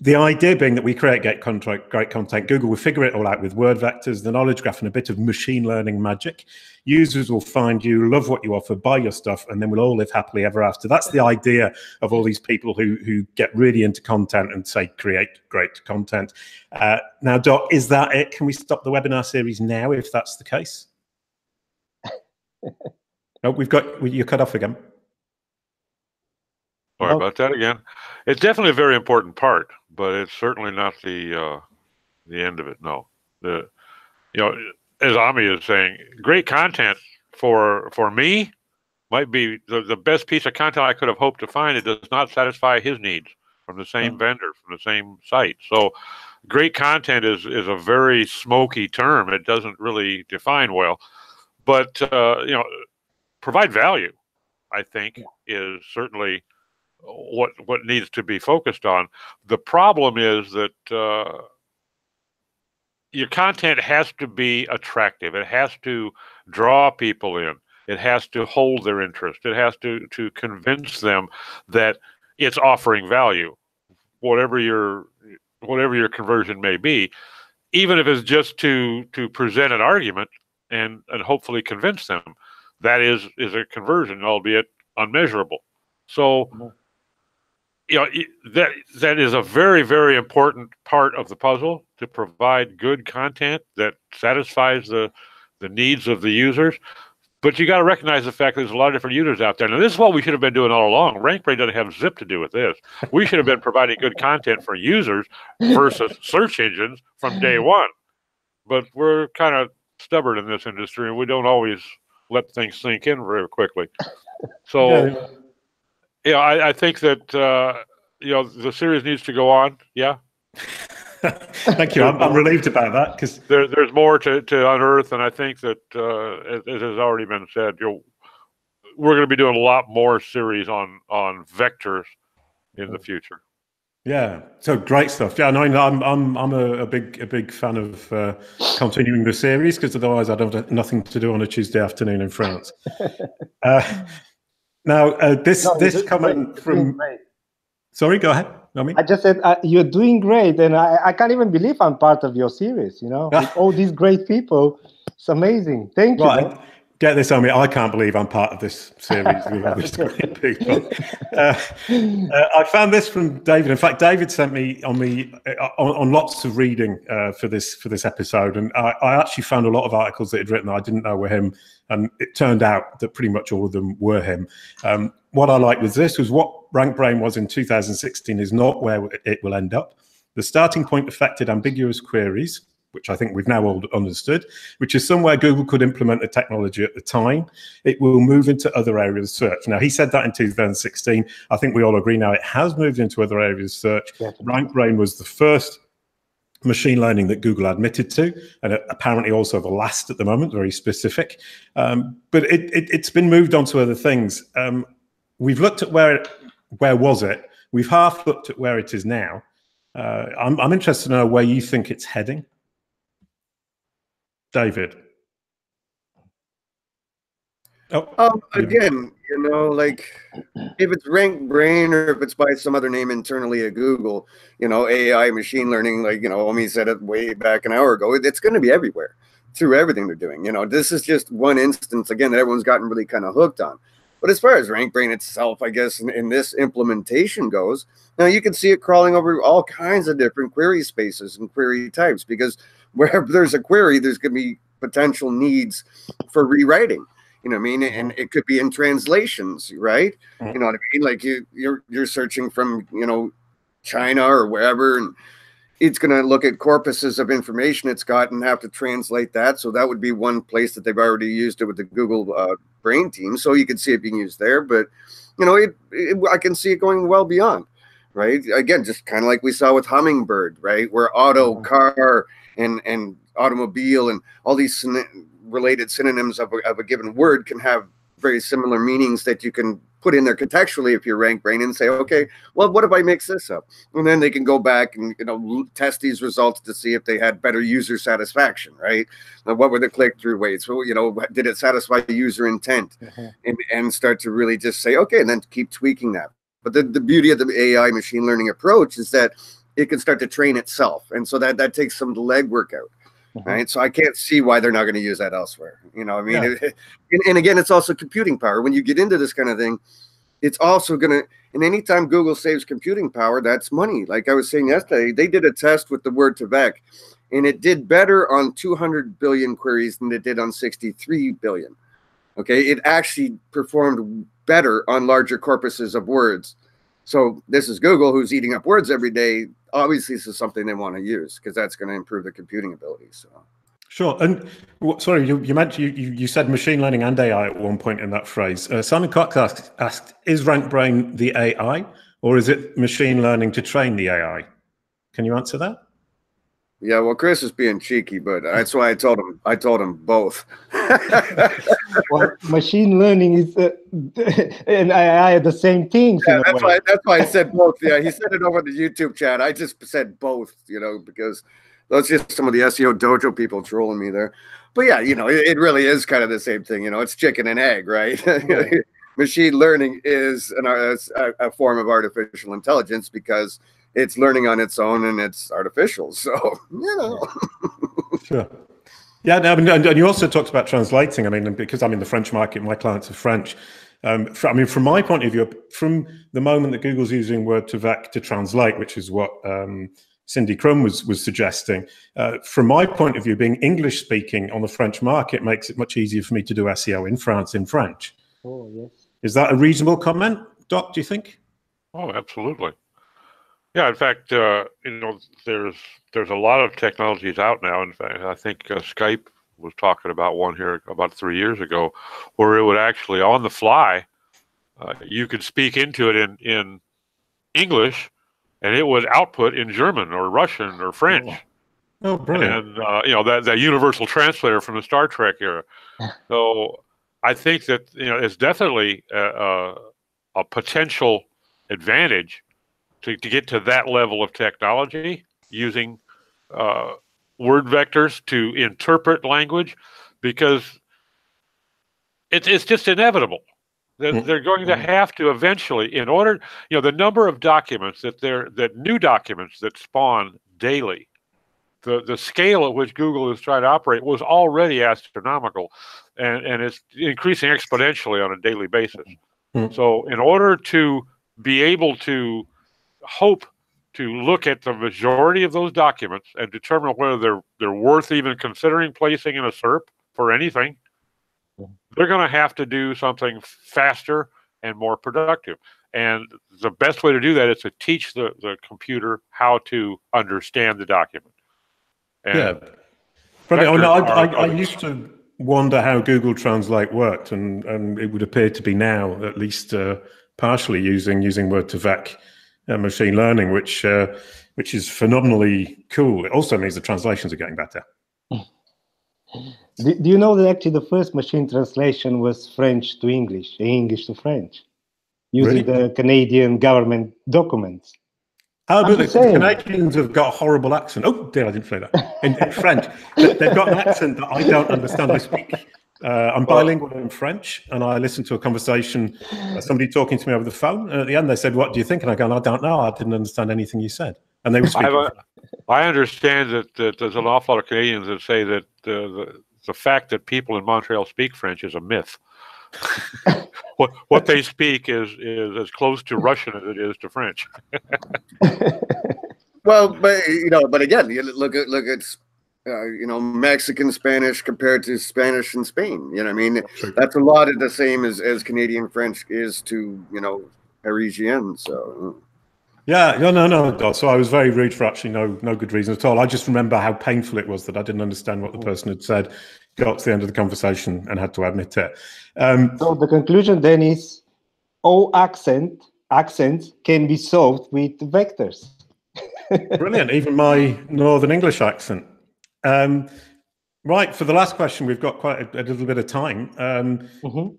the idea being that we create great content, Google will figure it all out with word vectors, the knowledge graph, and a bit of machine learning magic. Users will find you, love what you offer, buy your stuff, and then we'll all live happily ever after. That's the idea of all these people who get really into content and say create great content. Now, Doc, is that it? Can we stop the webinar series now if that's the case? No, you're cut off again.
Sorry about that again. It's definitely a very important part, but it's certainly not the end of it. No, you know, as Omi is saying, great content for me might be the best piece of content I could have hoped to find. It does not satisfy his needs from the same vendor, from the same site. So great content is a very smoky term. It doesn't really define well, but you know, provide value, I think, is certainly what needs to be focused on. The problem is that your content has to be attractive. It has to draw people in. It has to hold their interest. It has to convince them that it's offering value, whatever your conversion may be, even if it's just to present an argument and hopefully convince them. That is a conversion, albeit unmeasurable. So, you know, that is a very, very important part of the puzzle, to provide good content that satisfies the needs of the users. But you got to recognize the fact that there's a lot of different users out there. Now, this is what we should have been doing all along. RankBrain doesn't have zip to do with this. We should have been providing good content for users versus search engines from day one. But we're kind of stubborn in this industry, and we don't always let things sink in very quickly. So, yeah, I think that you know, the series needs to go on. Yeah.
Thank you. I'm relieved about that, because
there's more to unearth, and I think that as has already been said, we're going to be doing a lot more series on vectors in the future.
Yeah, so great stuff. Yeah, no, I'm a big fan of continuing the series, because otherwise I'd have nothing to do on a Tuesday afternoon in France. Now, this comment from. Sorry, go ahead. Omi?
I just said you're doing great, and I can't even believe I'm part of your series. You know, with all these great people, it's amazing. Thank you.
Right. Get this, Omi, I can't believe I'm part of this series with all these great people. I found this from David. In fact, David sent me on lots of reading for this episode, and I actually found a lot of articles that he'd written that I didn't know were him, and it turned out that pretty much all of them were him. What I liked was this: was what RankBrain was in 2016 is not where it will end up. The starting point affected ambiguous queries, which I think we've now all understood, which is somewhere Google could implement the technology at the time. It will move into other areas of search. Now, he said that in 2016. I think we all agree now it has moved into other areas of search. RankBrain was the first machine learning that Google admitted to, and apparently also the last at the moment, very specific. But it's been moved on to other things. We've looked at where was it? We've half looked at where it is now. I'm interested to know where you think it's heading. David.
Again, you know, like if it's RankBrain or if it's by some other name internally at Google, you know, AI, machine learning, like, you know, Omi said it way back an hour ago, it's going to be everywhere through everything they're doing. You know, this is just one instance, again, that everyone's gotten really kind of hooked on. But as far as RankBrain itself, I guess, in this implementation goes, now you can see it crawling over all kinds of different query spaces and query types, because wherever there's a query, there's going to be potential needs for rewriting. You know what I mean? And it could be in translations, right? You know what I mean? Like you're searching from, you know, China or wherever, and it's going to look at corpuses of information it's got and have to translate that. So that would be one place that they've already used it with the Google Brain team. So you can see it being used there. But, you know, I can see it going well beyond, right? Again, just kind of like we saw with Hummingbird, right? Where auto, car, and automobile and all these related synonyms of a given word can have very similar meanings that you can put in there contextually if you're RankBrain and say, okay, well, what if I mix this up? And then they can go back and, you know, test these results to see if they had better user satisfaction, right? Now, what were the click-through rates? Well, you know, did it satisfy the user intent? And start to really just say, okay, and then keep tweaking that. But the beauty of the AI machine learning approach is that it can start to train itself. And so that takes some of the legwork out. Right, so I can't see why they're not going to use that elsewhere. You know, I mean, and again, it's also computing power. When you get into this kind of thing, it's also going to. And anytime Google saves computing power, that's money. Like I was saying yesterday, they did a test with the word Tvec, and it did better on 200 billion queries than it did on 63 billion. Okay, it actually performed better on larger corpuses of words. So this is Google, who's eating up words every day. Obviously, this is something they want to use because that's going to improve the computing ability. So,
sure. And sorry, you mentioned you said machine learning and AI at one point in that phrase. Simon Cox asked, "Is RankBrain the AI, or is it machine learning to train the AI?" Can you answer that?
Yeah, well, Chris is being cheeky, but that's why I told him both.
Well, machine learning is and AI are the same things.
Yeah, that's why I said both. Yeah, he said it over the YouTube chat. I just said both, you know, because those are just some of the SEO dojo people trolling me there. But yeah, you know, it really is kind of the same thing. You know, it's chicken and egg, right? Yeah. Machine learning is a form of artificial intelligence because it's learning on its own and it's artificial. So, you know.
Sure. Yeah, and you also talked about translating. I mean, because I'm in the French market, my clients are French. I mean, from my point of view, from the moment that Google's using word Tvec to translate, which is what Cindy Crum was suggesting, from my point of view, being English speaking on the French market makes it much easier for me to do SEO in France in French.
Oh, yes.
Is that a reasonable comment, Doc, do you think?
Oh, absolutely. Yeah, in fact, you know, there's a lot of technologies out now. In fact, I think Skype was talking about one here about 3 years ago, where it would actually, on the fly, you could speak into it in English, and it would output in German or Russian or French.
Oh, brilliant!
And you know, that universal translator from the Star Trek era. So I think that, you know, it's definitely a potential advantage to get to that level of technology using word vectors to interpret language, because it's just inevitable that they're going to have to eventually, in order, you know, the number of documents new documents that spawn daily, the scale at which Google is trying to operate was already astronomical, and it's increasing exponentially on a daily basis. So in order to be able to hope to look at the majority of those documents and determine whether they're worth even considering placing in a SERP for anything, they're going to have to do something faster and more productive. And the best way to do that is to teach the computer how to understand the document. And
yeah. But I used to wonder how Google Translate worked, and it would appear to be now at least partially using word Tvec machine learning, which is phenomenally cool. It also means the translations are getting better.
Do you know that actually the first machine translation was French to English, English to French, using the Canadian government documents?
Oh,
I'm
but the
just saying.
Canadians have got a horrible accent. Oh, dear, I didn't say that. In French, they've got an accent that I don't understand. I speak. I'm bilingual in French, and I listened to a conversation, somebody talking to me over the phone, and at the end they said, "What do you think?" And I go, "I don't know. I didn't understand anything you said." And they were speaking.
I understand that there's an awful lot of Canadians that say that the fact that people in Montreal speak French is a myth. What they speak is as close to Russian as it is to French.
Well, but again, you look at Mexican Spanish compared to Spanish in Spain. You know what I mean? That's a lot of the same as Canadian French is to Parisian. So.
Yeah, no. So I was very rude for actually no good reason at all. I just remember how painful it was that I didn't understand what the person had said, got to the end of the conversation and had to admit it.
So the conclusion then is all accents can be solved with vectors.
Brilliant, even my Northern English accent. Right, for the last question, we've got quite a little bit of time.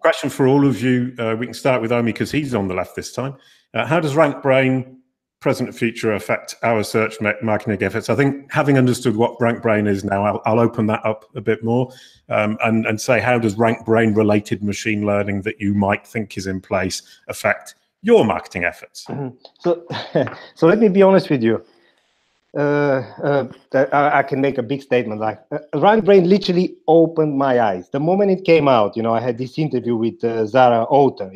Question for all of you. We can start with Omi because he's on the left this time. How does RankBrain present and future affect our search marketing efforts? I think having understood what RankBrain is now, I'll open that up a bit more and say, how does RankBrain related machine learning that you might think is in place affect your marketing efforts?
So let me be honest with you. I can make a big statement like RankBrain literally opened my eyes. The moment it came out, I had this interview with Zara Otter,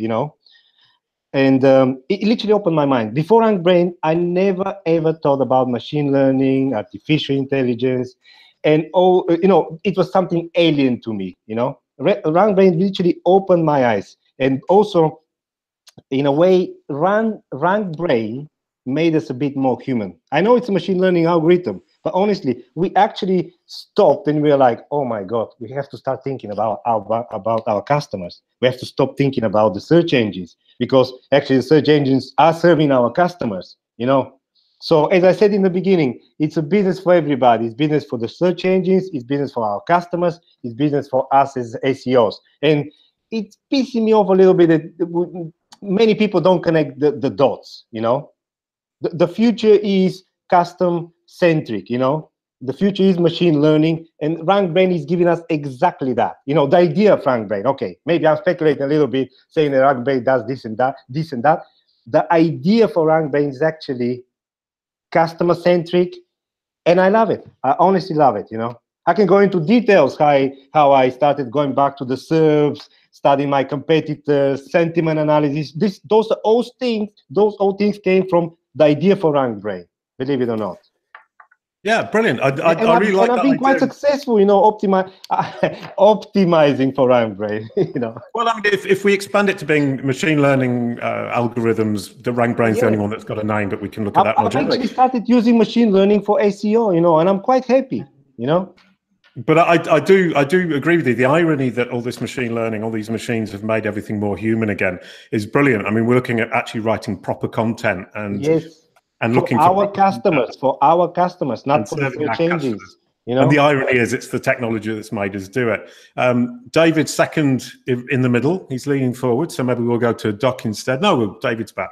and it literally opened my mind. Before RankBrain, I never ever thought about machine learning, artificial intelligence, and it was something alien to me. RankBrain literally opened my eyes, and also, in a way, RankBrain made us a bit more human. I know it's a machine learning algorithm, but honestly, we actually stopped and we were like, oh my God, we have to start thinking about our customers. We have to stop thinking about the search engines because actually the search engines are serving our customers, So as I said in the beginning, it's a business for everybody. It's business for the search engines, it's business for our customers, it's business for us as SEOs. And it's pissing me off a little bit that many people don't connect the dots, The future is custom-centric, The future is machine learning, and RankBrain is giving us exactly that. The idea of RankBrain, okay, maybe I'm speculating a little bit, saying that RankBrain does this and that. The idea for RankBrain is actually customer-centric, and I love it. I honestly love it, I can go into details how I started going back to the SERPs, studying my competitors, sentiment analysis. Those all things came from the idea for RankBrain, believe it or not.
Yeah, brilliant. I really like that.
And I've been quite successful, optimizing for RankBrain.
Well, I mean, if we expand it to being machine learning algorithms, the RankBrain's the only one that's got a name, but we can look at that more generally.
I've actually started using machine learning for SEO, and I'm quite happy,
But I do agree with you. The irony that all this machine learning, all these machines have made everything more human again is brilliant. I mean, we're looking at actually writing proper content and looking
for our customers, not for the search engines.
And the irony is, it's the technology that's made us do it. David's second in the middle. He's leaning forward, so maybe we'll go to Doc instead. No, David's back.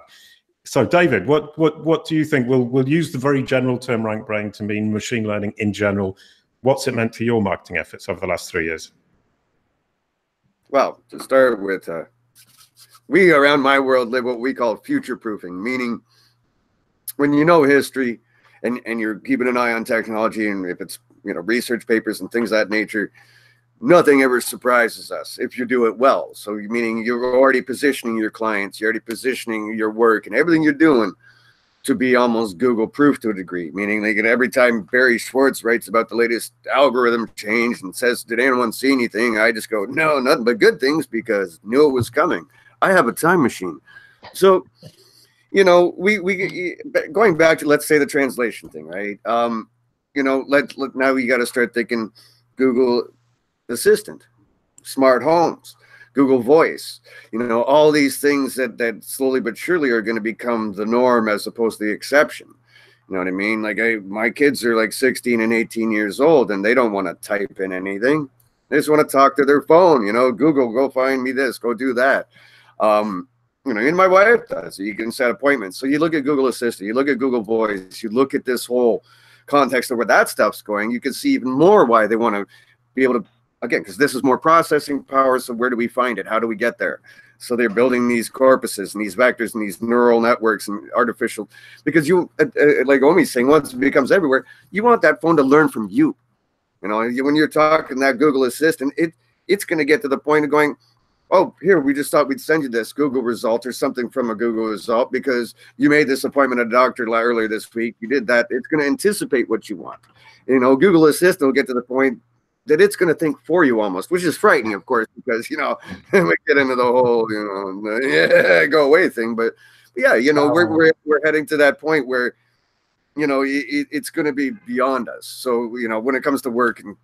So, David, what do you think? We'll use the very general term RankBrain to mean machine learning in general. What's it meant to your marketing efforts over the last 3 years?
Well, to start with, we around my world live what we call future-proofing, meaning when you know history and you're keeping an eye on technology, and if it's research papers and things of that nature, nothing ever surprises us if you do it well. So meaning you're already positioning your clients, you're already positioning your work and everything you're doing to be almost Google proof to a degree, meaning like every time Barry Schwartz writes about the latest algorithm change and says, did anyone see anything? I just go, no, nothing but good things because knew it was coming. I have a time machine. So, we going back to, let's say, the translation thing, right? Now we got to start thinking Google Assistant, smart homes, Google Voice, all these things that slowly but surely are going to become the norm as opposed to the exception. You know what I mean? Like my kids are like 16 and 18 years old, and they don't want to type in anything. They just want to talk to their phone. Google, go find me this, go do that. and my wife does. You can set appointments. So you look at Google Assistant, you look at Google Voice, you look at this whole context of where that stuff's going. You can see even more why they want to be able to, again, because this is more processing power. So where do we find it? How do we get there? So they're building these corpuses and these vectors and these neural networks and artificial, because you, like Omi's saying, once it becomes everywhere, you want that phone to learn from you. When you're talking that Google Assistant, it's going to get to the point of going, oh, here, we just thought we'd send you this Google result or something from a Google result because you made this appointment at a doctor earlier this week. You did that. It's going to anticipate what you want. Google Assistant will get to the point that it's going to think for you almost, which is frightening, of course, because, we get into the whole, go away thing. But yeah, we're heading to that point where, it's going to be beyond us. So, when it comes to work and,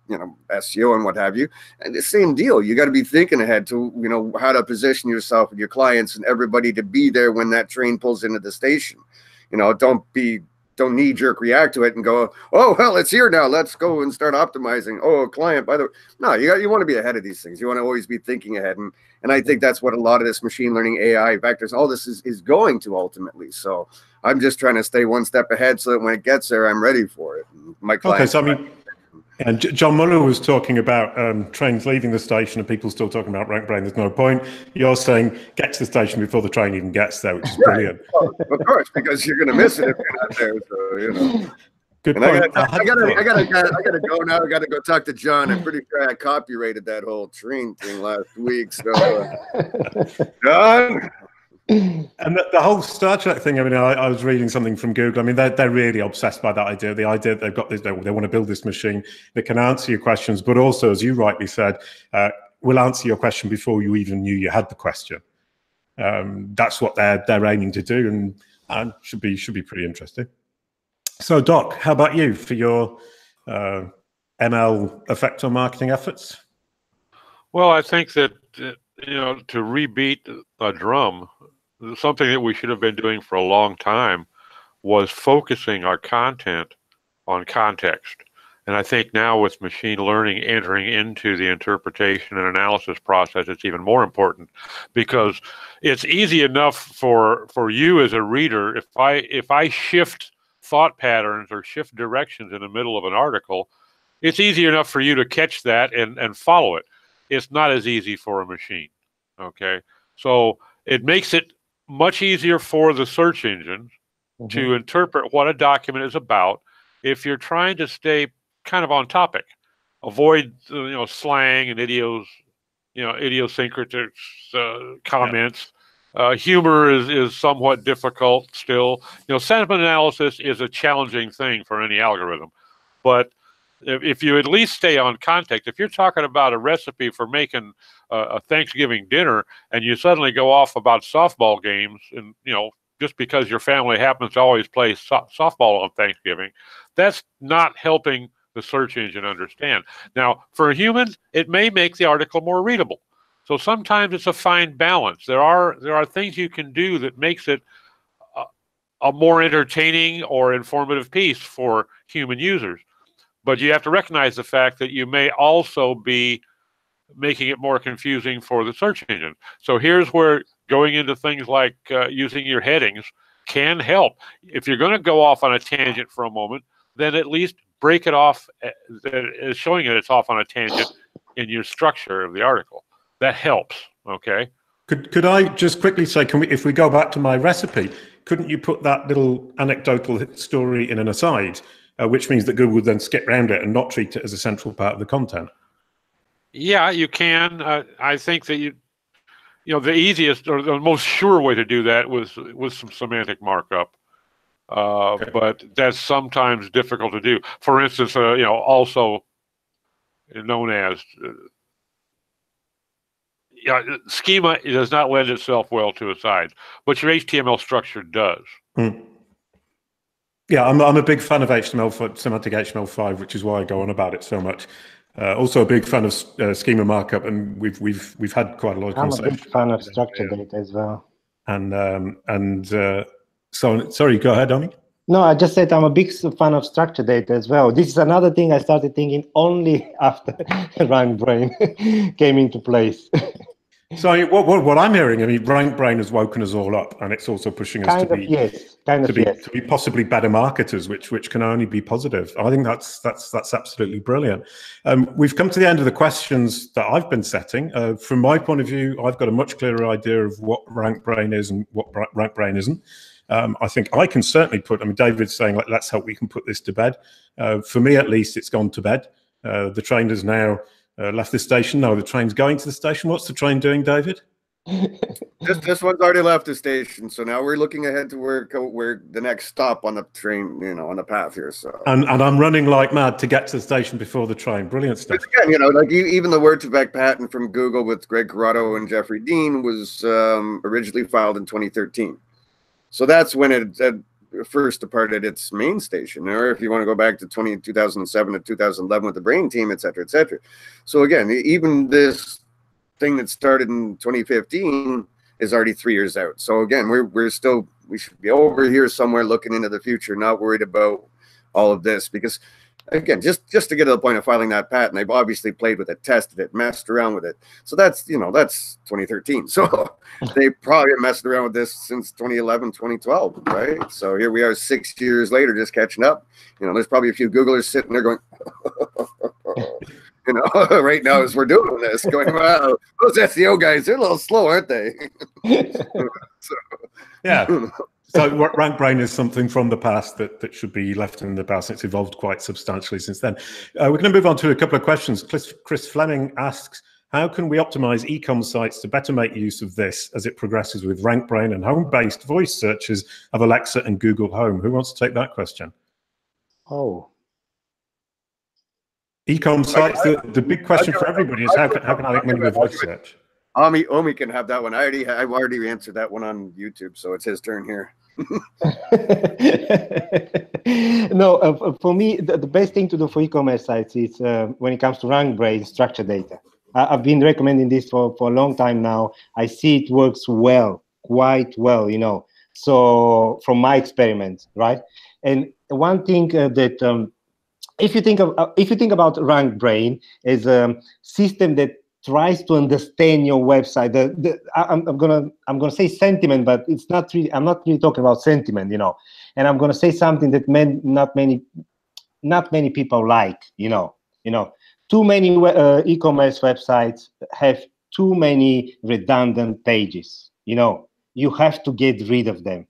SEO and what have you, and the same deal, you got to be thinking ahead to, how to position yourself and your clients and everybody to be there when that train pulls into the station. Don't knee-jerk react to it and go, oh, well, it's here now. Let's go and start optimizing. Oh, client, by the way. No, you want to be ahead of these things. You want to always be thinking ahead. And I think that's what a lot of this machine learning, AI, vectors, all this is going to ultimately. So I'm just trying to stay one step ahead so that when it gets there, I'm ready for it. My clients.
Okay, so and John Muller was talking about trains leaving the station and people still talking about RankBrain. There's no point. You're saying get to the station before the train even gets there, which is brilliant.
Well, of course, because you're going to miss it if you're not there. So,
Good
and
point.
I gotta go now. I gotta go talk to John. I'm pretty sure I copyrighted that whole train thing last week. So, John.
And the whole Star Trek thing, I was reading something from Google. They're really obsessed by that idea. The idea that they've got this, they want to build this machine that can answer your questions, but also, as you rightly said, will answer your question before you even knew you had the question. That's what they're aiming to do, and should be pretty interesting. So, Doc, how about you for your ML effect on marketing efforts?
Well, I think that to rebeat a drum, something that we should have been doing for a long time was focusing our content on context. And I think now with machine learning entering into the interpretation and analysis process, it's even more important, because it's easy enough for you as a reader, if I shift thought patterns or shift directions in the middle of an article, it's easy enough for you to catch that and follow it. It's not as easy for a machine, okay? So it makes it much easier for the search engine to interpret what a document is about if you're trying to stay kind of on topic. Avoid slang and idiosyncratic comments. Humor is somewhat difficult still. Sentiment analysis is a challenging thing for any algorithm, but if you at least stay on context, if you're talking about a recipe for making a Thanksgiving dinner and you suddenly go off about softball games, and just because your family happens to always play softball on Thanksgiving, that's not helping the search engine understand. Now, for a human, it may make the article more readable. So sometimes it's a fine balance. There are things you can do that makes it a more entertaining or informative piece for human users. But you have to recognize the fact that you may also be making it more confusing for the search engine. So here's where going into things like using your headings can help. If you're going to go off on a tangent for a moment, then at least break it off, showing it's off on a tangent in your structure of the article. That helps, okay?
Could I just quickly say, if we go back to my recipe, couldn't you put that little anecdotal story in an aside? Which means that Google would then skip around it and not treat it as a central part of the content.
Yeah, you can. I think that the easiest or the most sure way to do that was some semantic markup, okay. But that's sometimes difficult to do. For instance, also known as schema does not lend itself well to asides, but your HTML structure does.
Yeah, I'm a big fan of HTML, semantic HTML5, which is why I go on about it so much. Also a big fan of schema markup, and we've had quite a lot of conversations.
I'm a big fan of structured data as well.
So sorry, go ahead, Omi.
No, I just said I'm a big fan of structured data as well. This is another thing I started thinking only after RankBrain came into place.
So what I'm hearing, I mean, RankBrain has woken us all up, and it's also pushing us to be possibly better marketers, which can only be positive. I think that's absolutely brilliant. We've come to the end of the questions that I've been setting. From my point of view, I've got a much clearer idea of what RankBrain is and what RankBrain isn't. I think I can certainly I mean, David's saying, like, let's hope we can put this to bed. For me, at least, it's gone to bed. The train has now left the station. No, the train's going to the station. What's the train doing, David?
This one's already left the station, so now we're looking ahead to where the next stop on the train, you know, on the path here. So
and I'm running like mad to get to the station before the train. Brilliant stuff.
But again, you know, like even the word2vec patent from Google with Greg Corrado and Jeffrey Dean was originally filed in 2013. So that's when it first departed its main station, or if you want to go back to 2007 to 2011 with the Brain team, et cetera, et cetera. So again, even this thing that started in 2015 is already 3 years out. So again, we should be over here somewhere looking into the future, not worried about all of this, because again, just to get to the point of filing that patent, they've obviously played with it, tested it, messed around with it. So that's 2013. So they probably messed around with this since 2011, 2012, right? So here we are 6 years later, just catching up. You know, there's probably a few Googlers sitting there going, you know, right now as we're doing this, going, wow, those SEO guys, they're a little slow, aren't they? So,
yeah. So RankBrain is something from the past that should be left in the past. It's evolved quite substantially since then. We're going to move on to a couple of questions. Chris Fleming asks, how can we optimize e-com sites to better make use of this as it progresses with RankBrain and home-based voice searches of Alexa and Google Home? Who wants to take that question?
Oh.
E-com sites, the big question for everybody is how can I make money with voice search?
Omi can have that one. I've already answered that one on YouTube, so it's his turn here.
No, for me, the best thing to do for e-commerce sites is when it comes to RankBrain, structured data. I've been recommending this for a long time now. I see it works well, quite well, you know. So from my experiments, right? And one thing that if you think about RankBrain as a system that tries to understand your website. I'm gonna say sentiment, but it's not really. I'm not really talking about sentiment, you know. And I'm gonna say something that not many people like, you know. Too many e-commerce websites have too many redundant pages. You know, you have to get rid of them.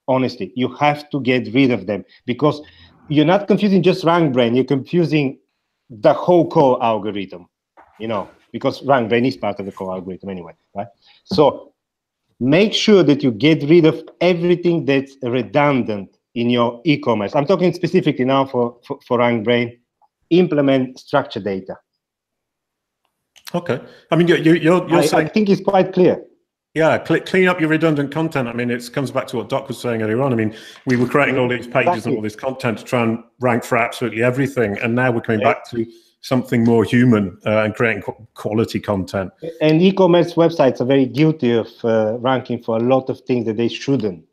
Honestly, you have to get rid of them because you're not confusing just RankBrain. You're confusing the whole core algorithm. You know. Because RankBrain is part of the core algorithm anyway, right? So make sure that you get rid of everything that's redundant in your e-commerce. I'm talking specifically now for RankBrain. Implement structured data.
Okay. I mean, you're saying...
I think it's quite clear.
Yeah, clean up your redundant content. I mean, it comes back to what Doc was saying earlier on. I mean, we were creating all these pages and all this content to try and rank for absolutely everything. And now we're coming back to something more human and creating quality content.
And e-commerce websites are very guilty of ranking for a lot of things that they shouldn't.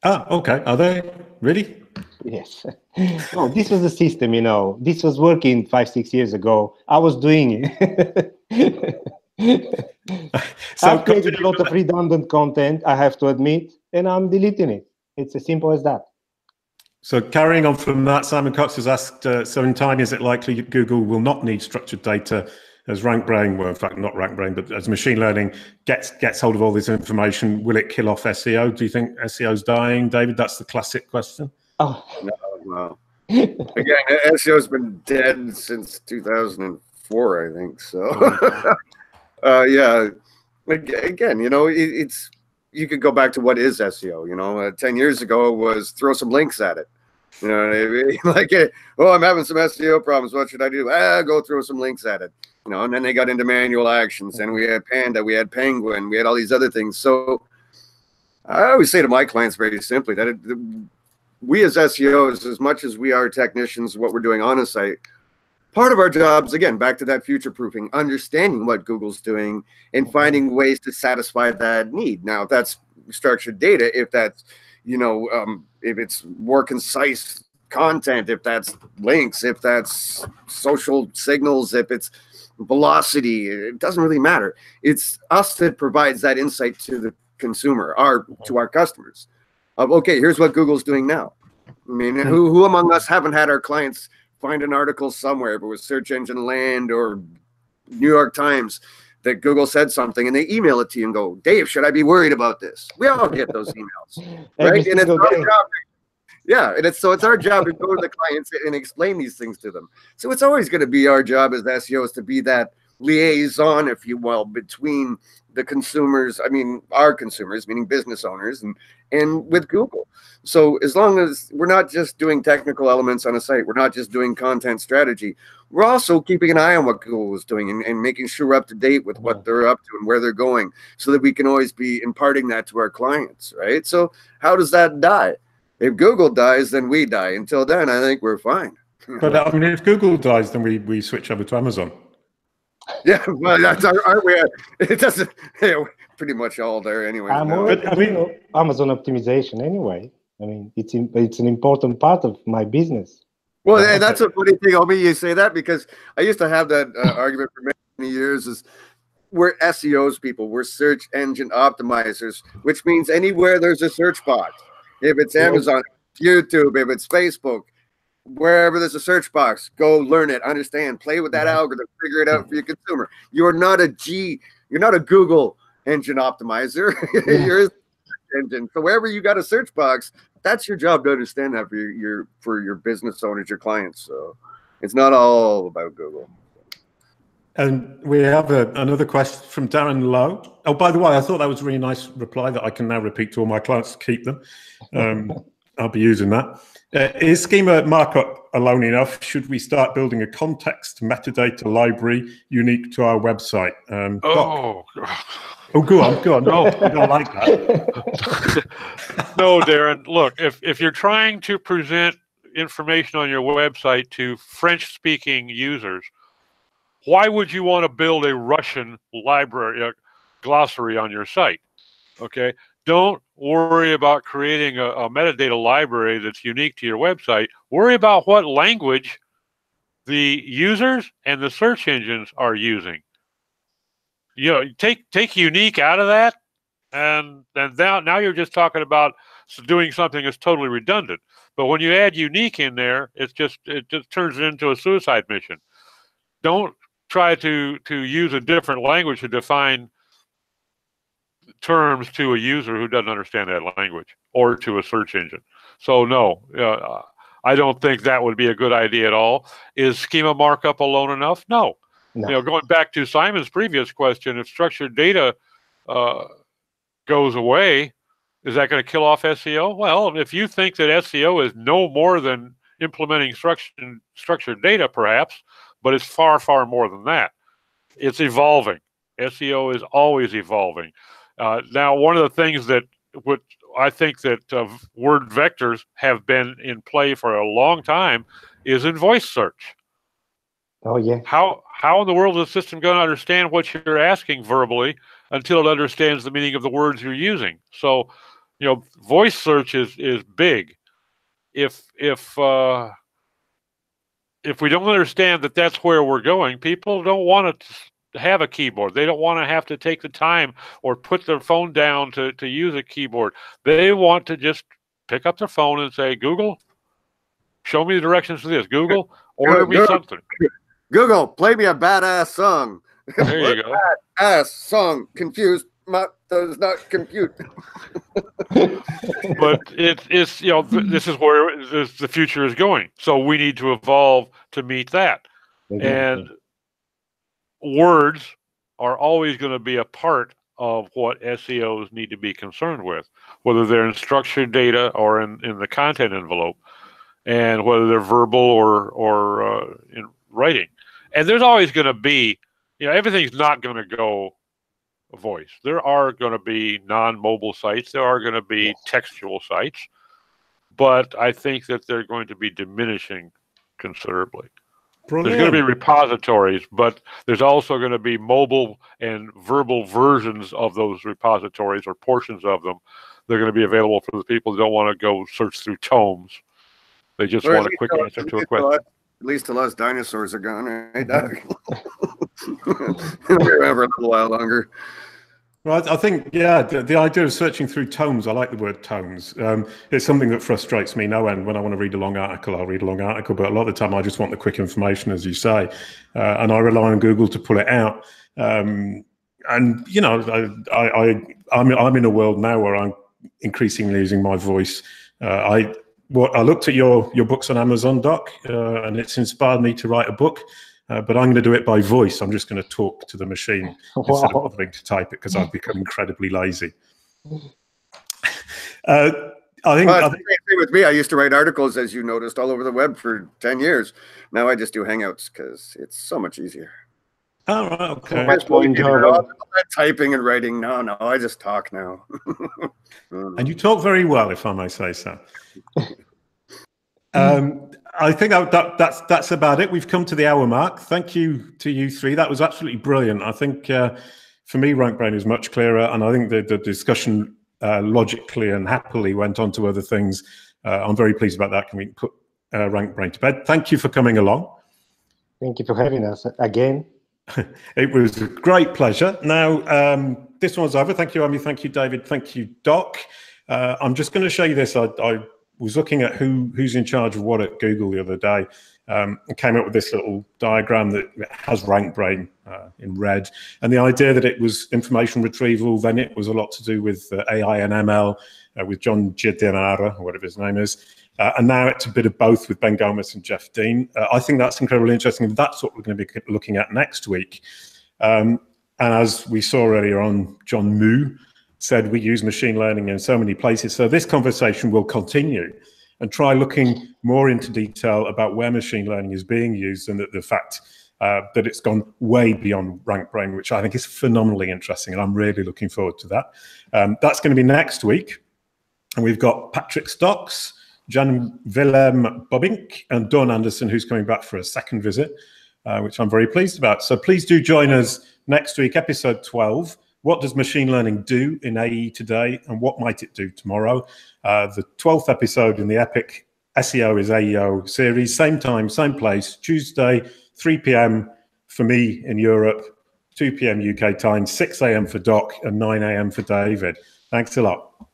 Ah, okay. Are they? Really?
Yes. No, this was the system, you know. This was working 5-6 years ago. I was doing it.
So
I've created a lot of redundant content, I have to admit, and I'm deleting it. It's as simple as that.
So carrying on from that, Simon Cox has asked, so in time, is it likely Google will not need structured data as RankBrain, well, in fact, not RankBrain, but as machine learning gets hold of all this information, will it kill off SEO? Do you think SEO's dying, David? That's the classic question.
Oh.
No. Again, SEO's been dead since 2004, I think, so. Yeah, again, you know, you could go back to what is SEO, you know, 10 years ago it was throw some links at it. You know what I mean? Like, oh, I'm having some SEO problems. What should I do? Go throw some links at it. You know, and then they got into manual actions, and we had Panda, we had Penguin, we had all these other things. So I always say to my clients very simply that we as SEOs, as much as we are technicians, what we're doing on a site, part of our jobs, again, back to that future proofing, understanding what Google's doing and finding ways to satisfy that need. Now, if that's structured data, if that's, you know, if it's more concise content, if that's links, if that's social signals, if it's, velocity. It doesn't really matter. It's us that provides that insight to the consumer, to our customers. Of okay, here's what Google's doing now. I mean, who among us haven't had our clients find an article somewhere, if it was Search Engine Land or New York Times, that Google said something, and they email it to you and go, Dave, should I be worried about this? We all get those emails, right? And it's our job. Yeah, and it's our job to go to the clients and explain these things to them. So it's always going to be our job as SEOs to be that liaison, if you will, between the consumers, I mean, our consumers, meaning business owners, and with Google. So as long as we're not just doing technical elements on a site, we're not just doing content strategy, we're also keeping an eye on what Google is doing and making sure we're up to date with what they're up to and where they're going, so that we can always be imparting that to our clients, right? So how does that die? If Google dies, then we die. Until then, I think we're fine.
But I mean, if Google dies, then we switch over to Amazon.
Yeah, well, that's aren't we? It doesn't. Pretty much all there anyway.
But I mean, Amazon optimization anyway. I mean, it's an important part of my business.
Well, and that's a funny thing, Omi, you say that, because I used to have that argument for many years. Is we're SEOs people, we're search engine optimizers, which means anywhere there's a search box. If it's Amazon, YouTube, if it's Facebook, wherever there's a search box, go learn it, understand, play with that algorithm, figure it out for your consumer. You're not a Google engine optimizer. You're a search engine. So wherever you got a search box, that's your job to understand that for your business owners, your clients. So it's not all about Google.
And we have another question from Darren Lowe. Oh, by the way, I thought that was a really nice reply that I can now repeat to all my clients to keep them. I'll be using that. Is schema markup alone enough? Should we start building a context metadata library unique to our website?
Oh,
go on. No, I don't like that.
No, Darren. Look, if you're trying to present information on your website to French-speaking users, why would you want to build a Russian library, glossary on your site? Okay, don't worry about creating a metadata library that's unique to your website. Worry about what language the users and the search engines are using. You know, take unique out of that, and now you're just talking about doing something that's totally redundant. But when you add unique in there, it just turns it into a suicide mission. Don't try to use a different language to define terms to a user who doesn't understand that language, or to a search engine. So no, I don't think that would be a good idea at all. Is schema markup alone enough? No. You know, going back to Simon's previous question, if structured data goes away, is that going to kill off SEO? Well, if you think that SEO is no more than implementing structured data, perhaps, but it's far, far more than that. It's evolving. SEO is always evolving. Now, one of the things that I think that word vectors have been in play for a long time is in voice search.
Oh, yeah.
How in the world is the system going to understand what you're asking verbally until it understands the meaning of the words you're using? So, you know, voice search is big. If we don't understand that that's where we're going, people don't want to have a keyboard. They don't want to have to take the time or put their phone down to use a keyboard. They want to just pick up their phone and say, Google, show me the directions to this. Google, order me something.
Google, play me a badass song.
There you go.
Badass song. Confused. Does not compute.
But it's you know, this is where the future is going. So we need to evolve to meet that. Exactly. And words are always going to be a part of what SEOs need to be concerned with, whether they're in structured data or in the content envelope, and whether they're verbal or in writing. And there's always going to be, you know, everything's not going to go voice. There are going to be non-mobile sites. There are going to be textual sites, but I think that they're going to be diminishing considerably. Brilliant. There's going to be repositories, but there's also going to be mobile and verbal versions of those repositories, or portions of them. They're going to be available for the people who don't want to go search through tomes. They just want a quick answer to a question.
At least till us dinosaurs are gone, right, Doc? It'll be around for a little while longer.
Well, I think, yeah, the idea of searching through tomes, I like the word tomes. It's something that frustrates me no end. When I want to read a long article, I'll read a long article, but a lot of the time I just want the quick information, as you say, and I rely on Google to pull it out. And, you know, I'm in a world now where I'm increasingly using my voice. I looked at your books on Amazon, Doc, and it's inspired me to write a book. But I'm going to do it by voice. I'm just going to talk to the machine instead of bothering to type it because I've become incredibly lazy. I think the same
thing with me. I used to write articles, as you noticed, all over the web for 10 years. Now I just do Hangouts because it's so much easier.
Oh, right, okay.
Much more enjoyable.
Typing and writing. No, I just talk now.
And you talk very well, if I may say so. I think that's about it. We've come to the hour mark. Thank you to you three. That was absolutely brilliant. I think for me, RankBrain is much clearer, and I think the discussion logically and happily went on to other things. I'm very pleased about that. Can we put RankBrain to bed? Thank you for coming along.
Thank you for having us again.
It was a great pleasure. Now, this one's over. Thank you, Omi. Thank you, David. Thank you, Doc. I'm just going to show you this. I was looking at who's in charge of what at Google the other day, and came up with this little diagram that has RankBrain in red. And the idea that it was information retrieval, then it was a lot to do with AI and ML with John Giardinara, or whatever his name is. And now it's a bit of both with Ben Gomez and Jeff Dean. I think that's incredibly interesting. That's what we're going to be looking at next week. And as we saw earlier on, John Moo said we use machine learning in so many places. So this conversation will continue and try looking more into detail about where machine learning is being used, and that the fact that it's gone way beyond RankBrain, which I think is phenomenally interesting. And I'm really looking forward to that. That's going to be next week. And we've got Patrick Stocks, Jan-Willem Bobbink, and Dawn Anderson, who's coming back for a second visit, which I'm very pleased about. So please do join us next week, episode 12. What does machine learning do in AE today, and what might it do tomorrow? The 12th episode in the epic SEO is AEO series. Same time, same place, Tuesday, 3 p.m. for me in Europe, 2 p.m. UK time, 6 a.m. for Doc, and 9 a.m. for David. Thanks a lot.